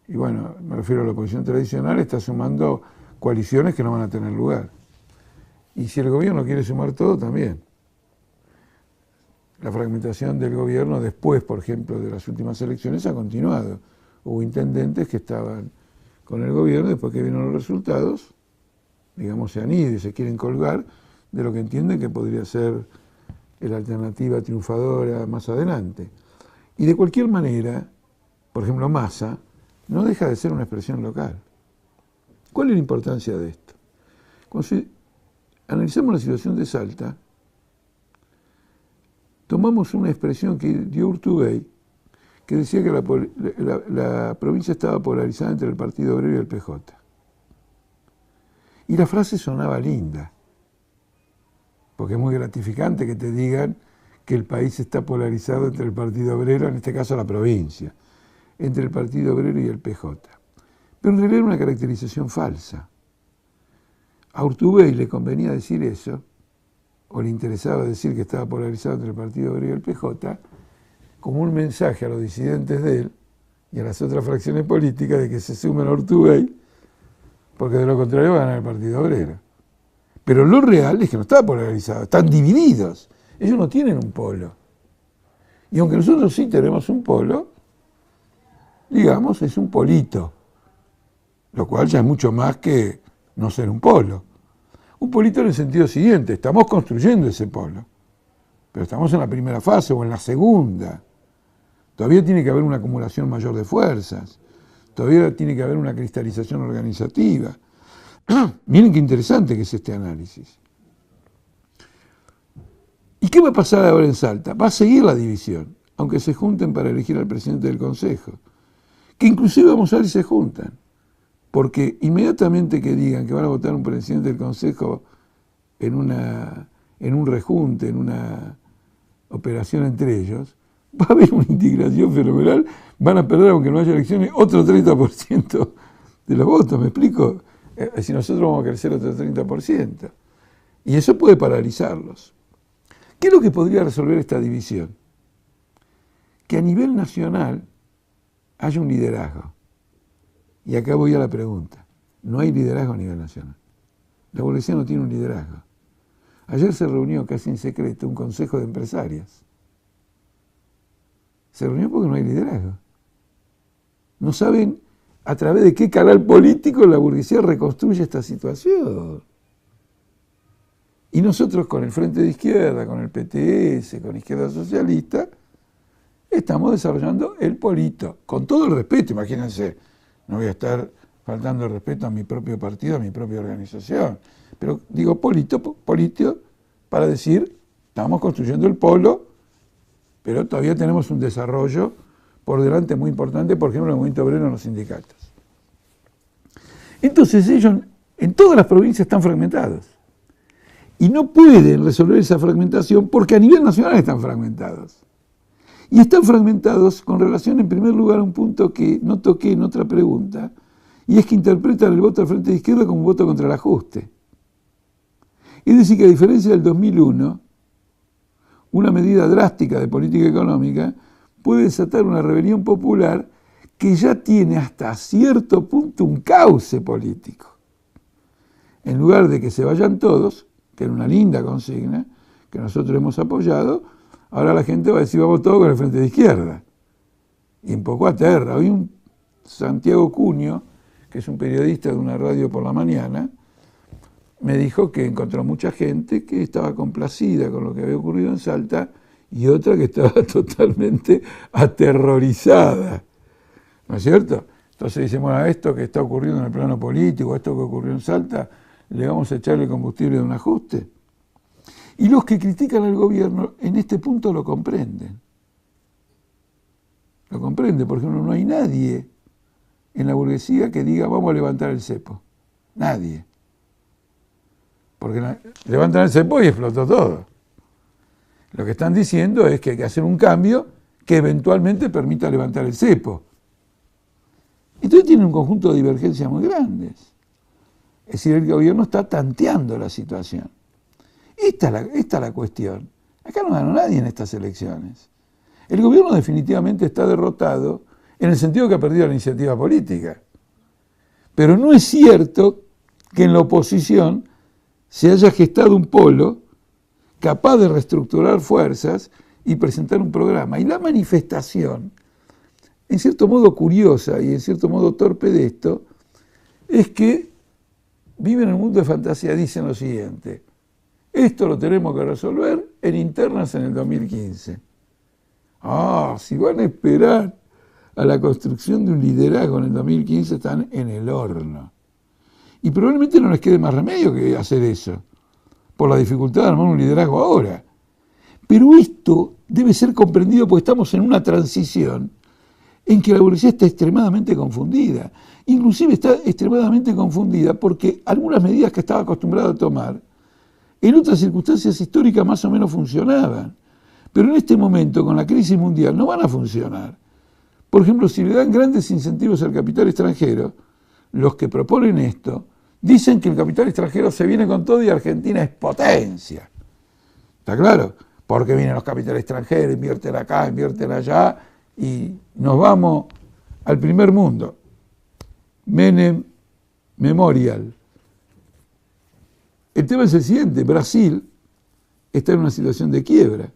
y bueno, me refiero a la oposición tradicional, está sumando coaliciones que no van a tener lugar. Y si el gobierno quiere sumar todo, también. La fragmentación del gobierno después, por ejemplo, de las últimas elecciones ha continuado. Hubo intendentes que estaban con el gobierno, después que vieron los resultados, digamos, se han ido y se quieren colgar de lo que entienden que podría ser la alternativa triunfadora más adelante. Y de cualquier manera, por ejemplo, Massa no deja de ser una expresión local. ¿Cuál es la importancia de esto? Cuando analizamos la situación de Salta, tomamos una expresión que dio Urtubey, que decía que la provincia estaba polarizada entre el Partido Obrero y el PJ. Y la frase sonaba linda, porque es muy gratificante que te digan que el país está polarizado entre el Partido Obrero, en este caso la provincia, entre el Partido Obrero y el PJ. Pero en realidad era una caracterización falsa. A Urtubey le convenía decir eso, o le interesaba decir que estaba polarizado entre el Partido Obrero y el PJ, como un mensaje a los disidentes de él y a las otras fracciones políticas de que se sumen a Urtubey, porque de lo contrario va a ganar el Partido Obrero. Pero lo real es que no está polarizado, están divididos. Ellos no tienen un polo. Y aunque nosotros sí tenemos un polo, digamos, es un polito, lo cual ya es mucho más que no ser un polo. Un polito en el sentido siguiente, estamos construyendo ese polo, pero estamos en la primera fase o en la segunda. Todavía tiene que haber una acumulación mayor de fuerzas, todavía tiene que haber una cristalización organizativa. Miren qué interesante que es este análisis. ¿Y qué va a pasar ahora en Salta? Va a seguir la división, aunque se junten para elegir al presidente del Consejo, que inclusive vamos a ver si se juntan. Porque inmediatamente que digan que van a votar un presidente del Consejo en un rejunte, en una operación entre ellos, va a haber una indignación fenomenal, van a perder, aunque no haya elecciones, otro 30% de los votos, ¿me explico? Si nosotros vamos a crecer otro 30%. Y eso puede paralizarlos. ¿Qué es lo que podría resolver esta división? Que a nivel nacional haya un liderazgo. Y acá voy a la pregunta. No hay liderazgo a nivel nacional. La policía no tiene un liderazgo. Ayer se reunió casi en secreto un consejo de empresarias. Se reunió porque no hay liderazgo. No saben a través de qué canal político la burguesía reconstruye esta situación. Y nosotros con el Frente de Izquierda, con el PTS, con Izquierda Socialista, estamos desarrollando el polito, con todo el respeto, imagínense, no voy a estar faltando el respeto a mi propio partido, a mi propia organización, pero digo polito para decir, estamos construyendo el polo, pero todavía tenemos un desarrollo por delante muy importante, por ejemplo, en el movimiento obrero en los sindicatos. Entonces ellos en todas las provincias están fragmentados y no pueden resolver esa fragmentación porque a nivel nacional están fragmentados. Y están fragmentados con relación, en primer lugar, a un punto que no toqué en otra pregunta, y es que interpretan el voto al Frente de Izquierda como un voto contra el ajuste. Es decir, que a diferencia del 2001, una medida drástica de política económica puede desatar una rebelión popular que ya tiene hasta cierto punto un cauce político. En lugar de que se vayan todos, que era una linda consigna, que nosotros hemos apoyado, ahora la gente va a decir, vamos todos con el Frente de Izquierda. Y un poco aterra. Hoy un Santiago Cuño, que es un periodista de una radio por la mañana, me dijo que encontró mucha gente que estaba complacida con lo que había ocurrido en Salta y otra que estaba totalmente aterrorizada. ¿No es cierto? Entonces dicen, bueno, a esto que está ocurriendo en el plano político, a esto que ocurrió en Salta, le vamos a echarle combustible de un ajuste. Y los que critican al gobierno en este punto lo comprenden. Lo comprenden, porque no hay nadie en la burguesía que diga vamos a levantar el cepo. Nadie. Porque levantan el cepo y explotó todo. Lo que están diciendo es que hay que hacer un cambio que eventualmente permita levantar el cepo. Entonces tienen un conjunto de divergencias muy grandes. Es decir, el gobierno está tanteando la situación. Esta es la cuestión. Acá no ganó nadie en estas elecciones. El gobierno definitivamente está derrotado en el sentido que ha perdido la iniciativa política. Pero no es cierto que en la oposición se haya gestado un polo capaz de reestructurar fuerzas y presentar un programa. Y la manifestación, en cierto modo curiosa y en cierto modo torpe de esto, es que viven en un mundo de fantasía, dicen lo siguiente: esto lo tenemos que resolver en internas en el 2015. Si van a esperar a la construcción de un liderazgo en el 2015, están en el horno. Y probablemente no les quede más remedio que hacer eso, por la dificultad de armar un liderazgo ahora. Pero esto debe ser comprendido porque estamos en una transición en que la burguesía está extremadamente confundida. Inclusive está extremadamente confundida porque algunas medidas que estaba acostumbrada a tomar en otras circunstancias históricas más o menos funcionaban. Pero en este momento, con la crisis mundial, no van a funcionar. Por ejemplo, si le dan grandes incentivos al capital extranjero, los que proponen esto dicen que el capital extranjero se viene con todo y Argentina es potencia. ¿Está claro? Porque vienen los capitales extranjeros, invierten acá, invierten allá y nos vamos al primer mundo. Menem Memorial. El tema es el siguiente: Brasil está en una situación de quiebra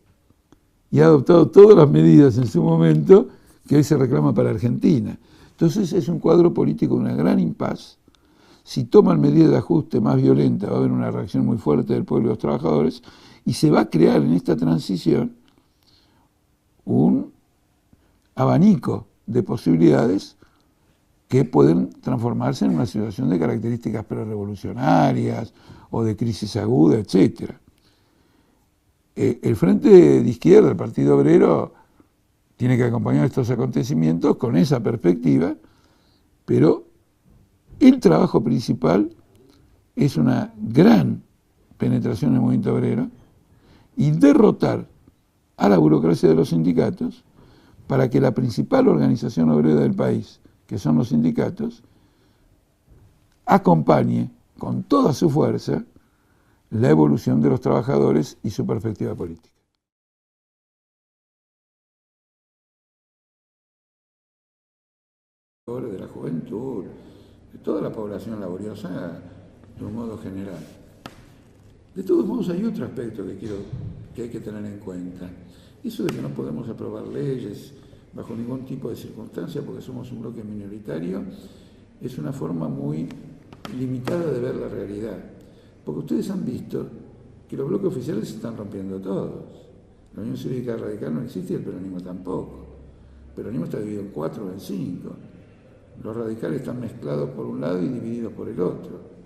y ha adoptado todas las medidas en su momento que hoy se reclama para Argentina. Entonces es un cuadro político de una gran impas. Si toman medidas de ajuste más violentas va a haber una reacción muy fuerte del pueblo y de los trabajadores y se va a crear en esta transición un abanico de posibilidades que pueden transformarse en una situación de características prerevolucionarias o de crisis aguda, etc. El Frente de Izquierda, el Partido Obrero, tiene que acompañar estos acontecimientos con esa perspectiva, pero el trabajo principal es una gran penetración en el movimiento obrero y derrotar a la burocracia de los sindicatos para que la principal organización obrera del país, que son los sindicatos, acompañe con toda su fuerza la evolución de los trabajadores y su perspectiva política. De la juventud, de toda la población laboriosa de un modo general. De todos modos, hay otro aspecto que hay que tener en cuenta. Eso de que no podemos aprobar leyes bajo ningún tipo de circunstancia porque somos un bloque minoritario es una forma muy limitada de ver la realidad. Porque ustedes han visto que los bloques oficiales se están rompiendo todos. La Unión Cívica Radical no existe y el peronismo tampoco. El peronismo está dividido en 4 o en 5. Los radicales están mezclados por un lado y divididos por el otro.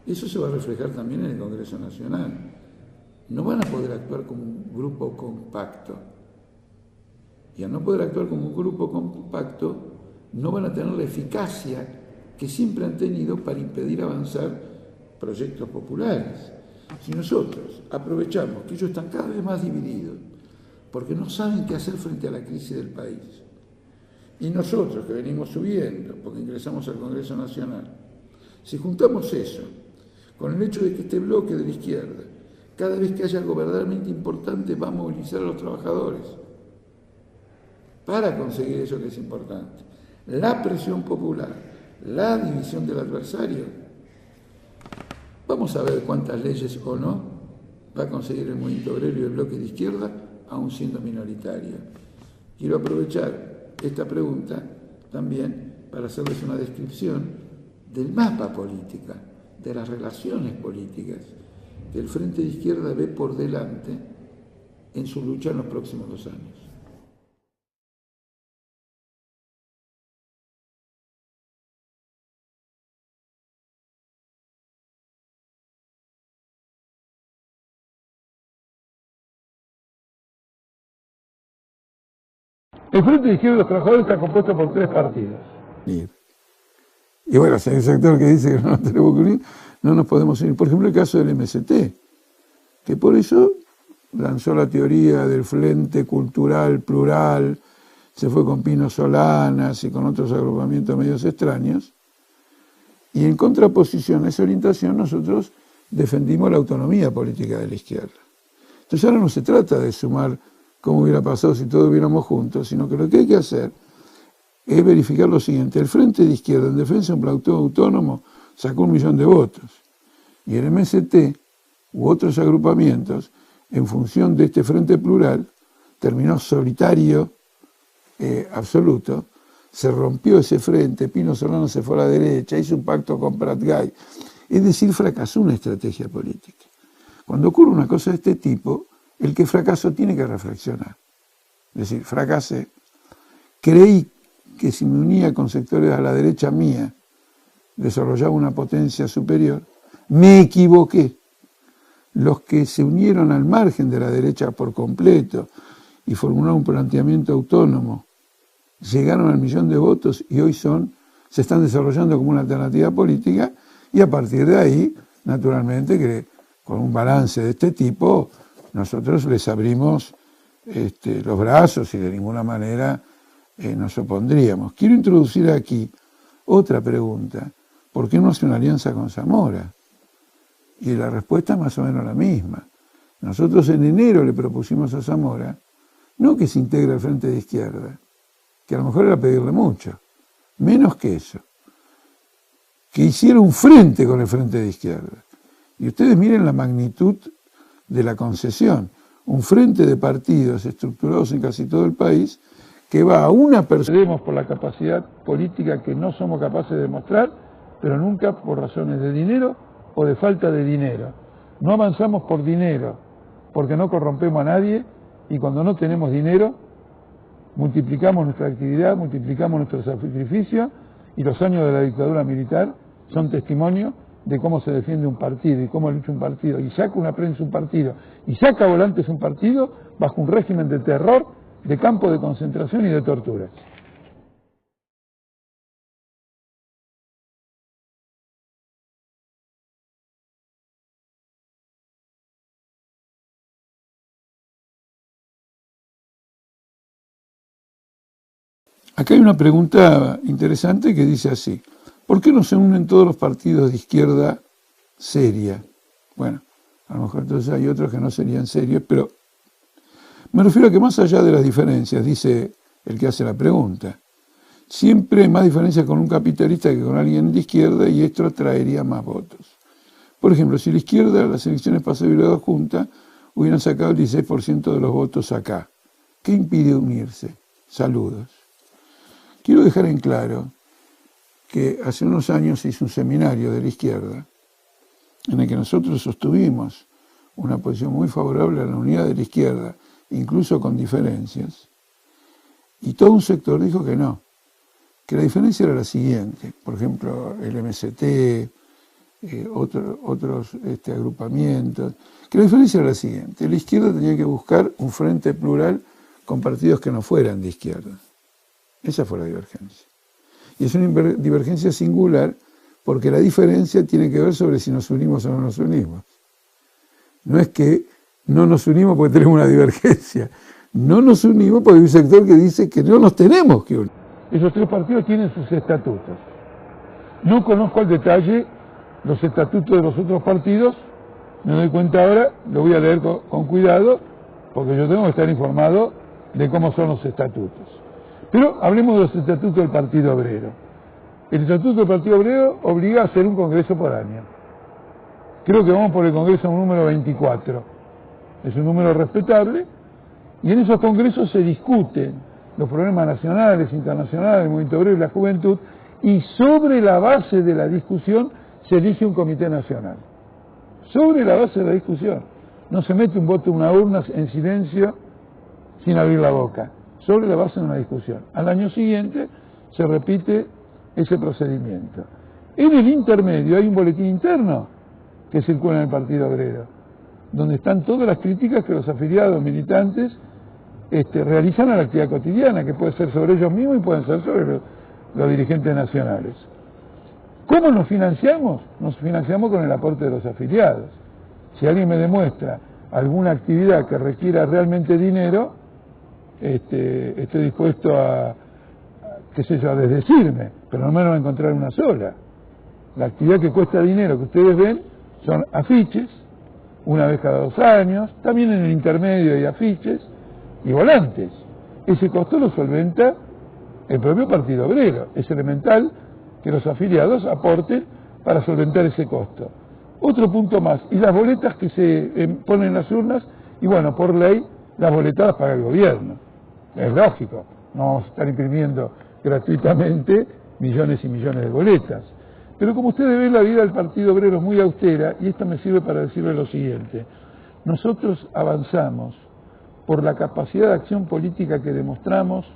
Eso se va a reflejar también en el Congreso Nacional. No van a poder actuar como un grupo compacto. Y al no poder actuar como un grupo compacto, no van a tener la eficacia que siempre han tenido para impedir avanzar proyectos populares. Si nosotros aprovechamos que ellos están cada vez más divididos, porque no saben qué hacer frente a la crisis del país, y nosotros que venimos subiendo, porque ingresamos al Congreso Nacional, si juntamos eso con el hecho de que este bloque de la izquierda, cada vez que haya algo verdaderamente importante, va a movilizar a los trabajadores para conseguir eso que es importante, la presión popular, la división del adversario. Vamos a ver cuántas leyes o no va a conseguir el movimiento obrero y el bloque de izquierda, aún siendo minoritario. Quiero aprovechar esta pregunta también para hacerles una descripción del mapa político, de las relaciones políticas que el Frente de Izquierda ve por delante en su lucha en los próximos 2 años. El Frente de Izquierda de los Trabajadores está compuesto por 3 partidos. Y bueno, si hay un sector que dice que no nos tenemos que unir, no nos podemos unir. Por ejemplo, el caso del MST, que por eso lanzó la teoría del Frente Cultural Plural, se fue con Pino Solanas y con otros agrupamientos medios extraños, y en contraposición a esa orientación nosotros defendimos la autonomía política de la izquierda. Entonces ahora no se trata de sumar cómo hubiera pasado si todos hubiéramos juntos, sino que lo que hay que hacer es verificar lo siguiente. El Frente de Izquierda en defensa de un plan autónomo sacó 1 millón de votos, y el MST u otros agrupamientos, en función de este Frente Plural, terminó solitario absoluto, se rompió ese frente, Pino Solano se fue a la derecha, hizo un pacto con Prat Gay, es decir, fracasó una estrategia política. Cuando ocurre una cosa de este tipo, el que fracasó tiene que reflexionar. Es decir, fracasé, creí que si me unía con sectores a la derecha mía, desarrollaba una potencia superior, me equivoqué. Los que se unieron al margen de la derecha por completo y formularon un planteamiento autónomo, llegaron al 1 millón de votos y hoy se están desarrollando como una alternativa política, y a partir de ahí, naturalmente, que con un balance de este tipo, nosotros les abrimos los brazos y de ninguna manera nos opondríamos. Quiero introducir aquí otra pregunta. ¿Por qué no hace una alianza con Zamora? Y la respuesta es más o menos la misma. Nosotros en enero le propusimos a Zamora, no que se integre al Frente de Izquierda, que a lo mejor era pedirle mucho, menos que eso, que hiciera un frente con el Frente de Izquierda. Y ustedes miren la magnitud de la concesión, un frente de partidos estructurados en casi todo el país que va a una persona. Por la capacidad política que no somos capaces de demostrar, pero nunca por razones de dinero o de falta de dinero. No avanzamos por dinero, porque no corrompemos a nadie, y cuando no tenemos dinero, multiplicamos nuestra actividad, multiplicamos nuestro sacrificio, y los años de la dictadura militar son testimonio de cómo se defiende un partido y cómo lucha un partido, y saca una prensa un partido, y saca volantes un partido bajo un régimen de terror, de campo de concentración y de tortura. Acá hay una pregunta interesante que dice así: ¿por qué no se unen todos los partidos de izquierda seria? Bueno, a lo mejor entonces hay otros que no serían serios, pero me refiero a que más allá de las diferencias, dice el que hace la pregunta, siempre hay más diferencias con un capitalista que con alguien de izquierda, y esto traería más votos. Por ejemplo, si la izquierda en las elecciones pasadas hubiera dado junta, hubieran sacado el 16% de los votos acá. ¿Qué impide unirse? Saludos. Quiero dejar en claro que hace unos años se hizo un seminario de la izquierda en el que nosotros sostuvimos una posición muy favorable a la unidad de la izquierda, incluso con diferencias, y todo un sector dijo que no, que la diferencia era la siguiente. Por ejemplo, el MST, otros agrupamientos, que la diferencia era la siguiente: la izquierda tenía que buscar un frente plural con partidos que no fueran de izquierda. Esa fue la divergencia. Y es una divergencia singular porque la diferencia tiene que ver sobre si nos unimos o no nos unimos. No es que no nos unimos porque tenemos una divergencia, no nos unimos porque hay un sector que dice que no nos tenemos que unir. Esos tres partidos tienen sus estatutos. No conozco al detalle los estatutos de los otros partidos, me doy cuenta ahora, lo voy a leer con cuidado, porque yo tengo que estar informado de cómo son los estatutos. Pero hablemos de los estatutos del Partido Obrero. El estatuto del Partido Obrero obliga a hacer un congreso por año. Creo que vamos por el congreso número 24. Es un número respetable, y en esos congresos se discuten los problemas nacionales, internacionales, del movimiento obrero y la juventud, y sobre la base de la discusión se elige un comité nacional. Sobre la base de la discusión. No se mete un voto en una urna en silencio, sin abrir la boca. Sobre la base de una discusión. Al año siguiente se repite ese procedimiento. En el intermedio hay un boletín interno que circula en el Partido Obrero, donde están todas las críticas que los afiliados militantes realizan a la actividad cotidiana, que puede ser sobre ellos mismos y pueden ser sobre los dirigentes nacionales. ¿Cómo nos financiamos? Nos financiamos con el aporte de los afiliados. Si alguien me demuestra alguna actividad que requiera realmente dinero, estoy dispuesto a desdecirme, pero no me van a encontrar una sola. La actividad que cuesta dinero que ustedes ven son afiches, una vez cada 2 años, también en el intermedio hay afiches y volantes. Ese costo lo solventa el propio Partido Obrero. Es elemental que los afiliados aporten para solventar ese costo. Otro punto más, y las boletas que se ponen en las urnas, y bueno, por ley, las boletas las paga el gobierno. Es lógico, no vamos a estar imprimiendo gratuitamente millones y millones de boletas. Pero como ustedes ven, la vida del Partido Obrero es muy austera, y esto me sirve para decirles lo siguiente. Nosotros avanzamos por la capacidad de acción política que demostramos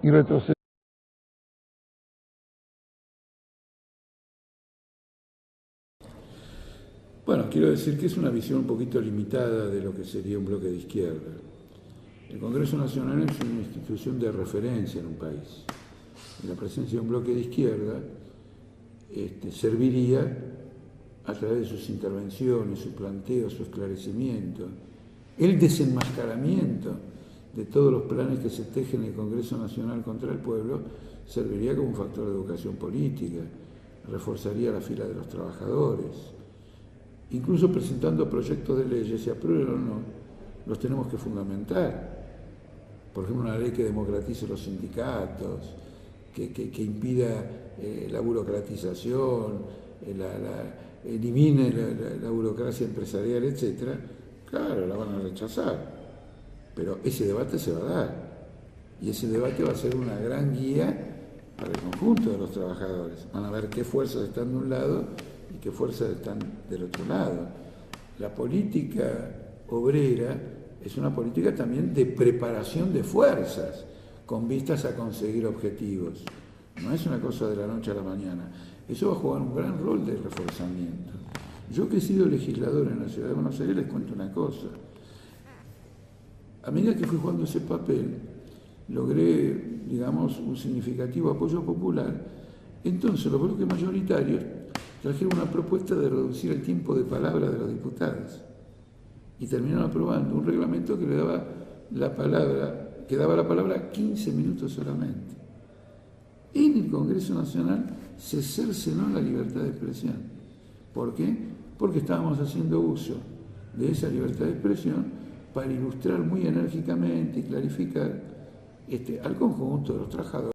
y retrocedemos. Bueno, quiero decir que es una visión un poquito limitada de lo que sería un bloque de izquierda. El Congreso Nacional es una institución de referencia en un país. Y la presencia de un bloque de izquierda serviría, a través de sus intervenciones, su planteo, su esclarecimiento, el desenmascaramiento de todos los planes que se tejen en el Congreso Nacional contra el pueblo, serviría como un factor de educación política, reforzaría la fila de los trabajadores. Incluso presentando proyectos de leyes, se aprueben o no, los tenemos que fundamentar. Por ejemplo, una ley que democratice los sindicatos, que impida la burocratización, elimine la burocracia empresarial, etc. Claro, la van a rechazar. Pero ese debate se va a dar. Y ese debate va a ser una gran guía para el conjunto de los trabajadores. Van a ver qué fuerzas están de un lado y qué fuerzas están del otro lado. La política obrera es una política también de preparación de fuerzas con vistas a conseguir objetivos. No es una cosa de la noche a la mañana. Eso va a jugar un gran rol de reforzamiento. Yo que he sido legislador en la Ciudad de Buenos Aires les cuento una cosa. A medida que fui jugando ese papel, logré, digamos, un significativo apoyo popular. Entonces los bloques mayoritarios trajeron una propuesta de reducir el tiempo de palabra de los diputados y terminaron aprobando un reglamento que le daba la palabra 15 minutos solamente. En el Congreso Nacional se cercenó la libertad de expresión. ¿Por qué? Porque estábamos haciendo uso de esa libertad de expresión para ilustrar muy enérgicamente y clarificar al conjunto de los trabajadores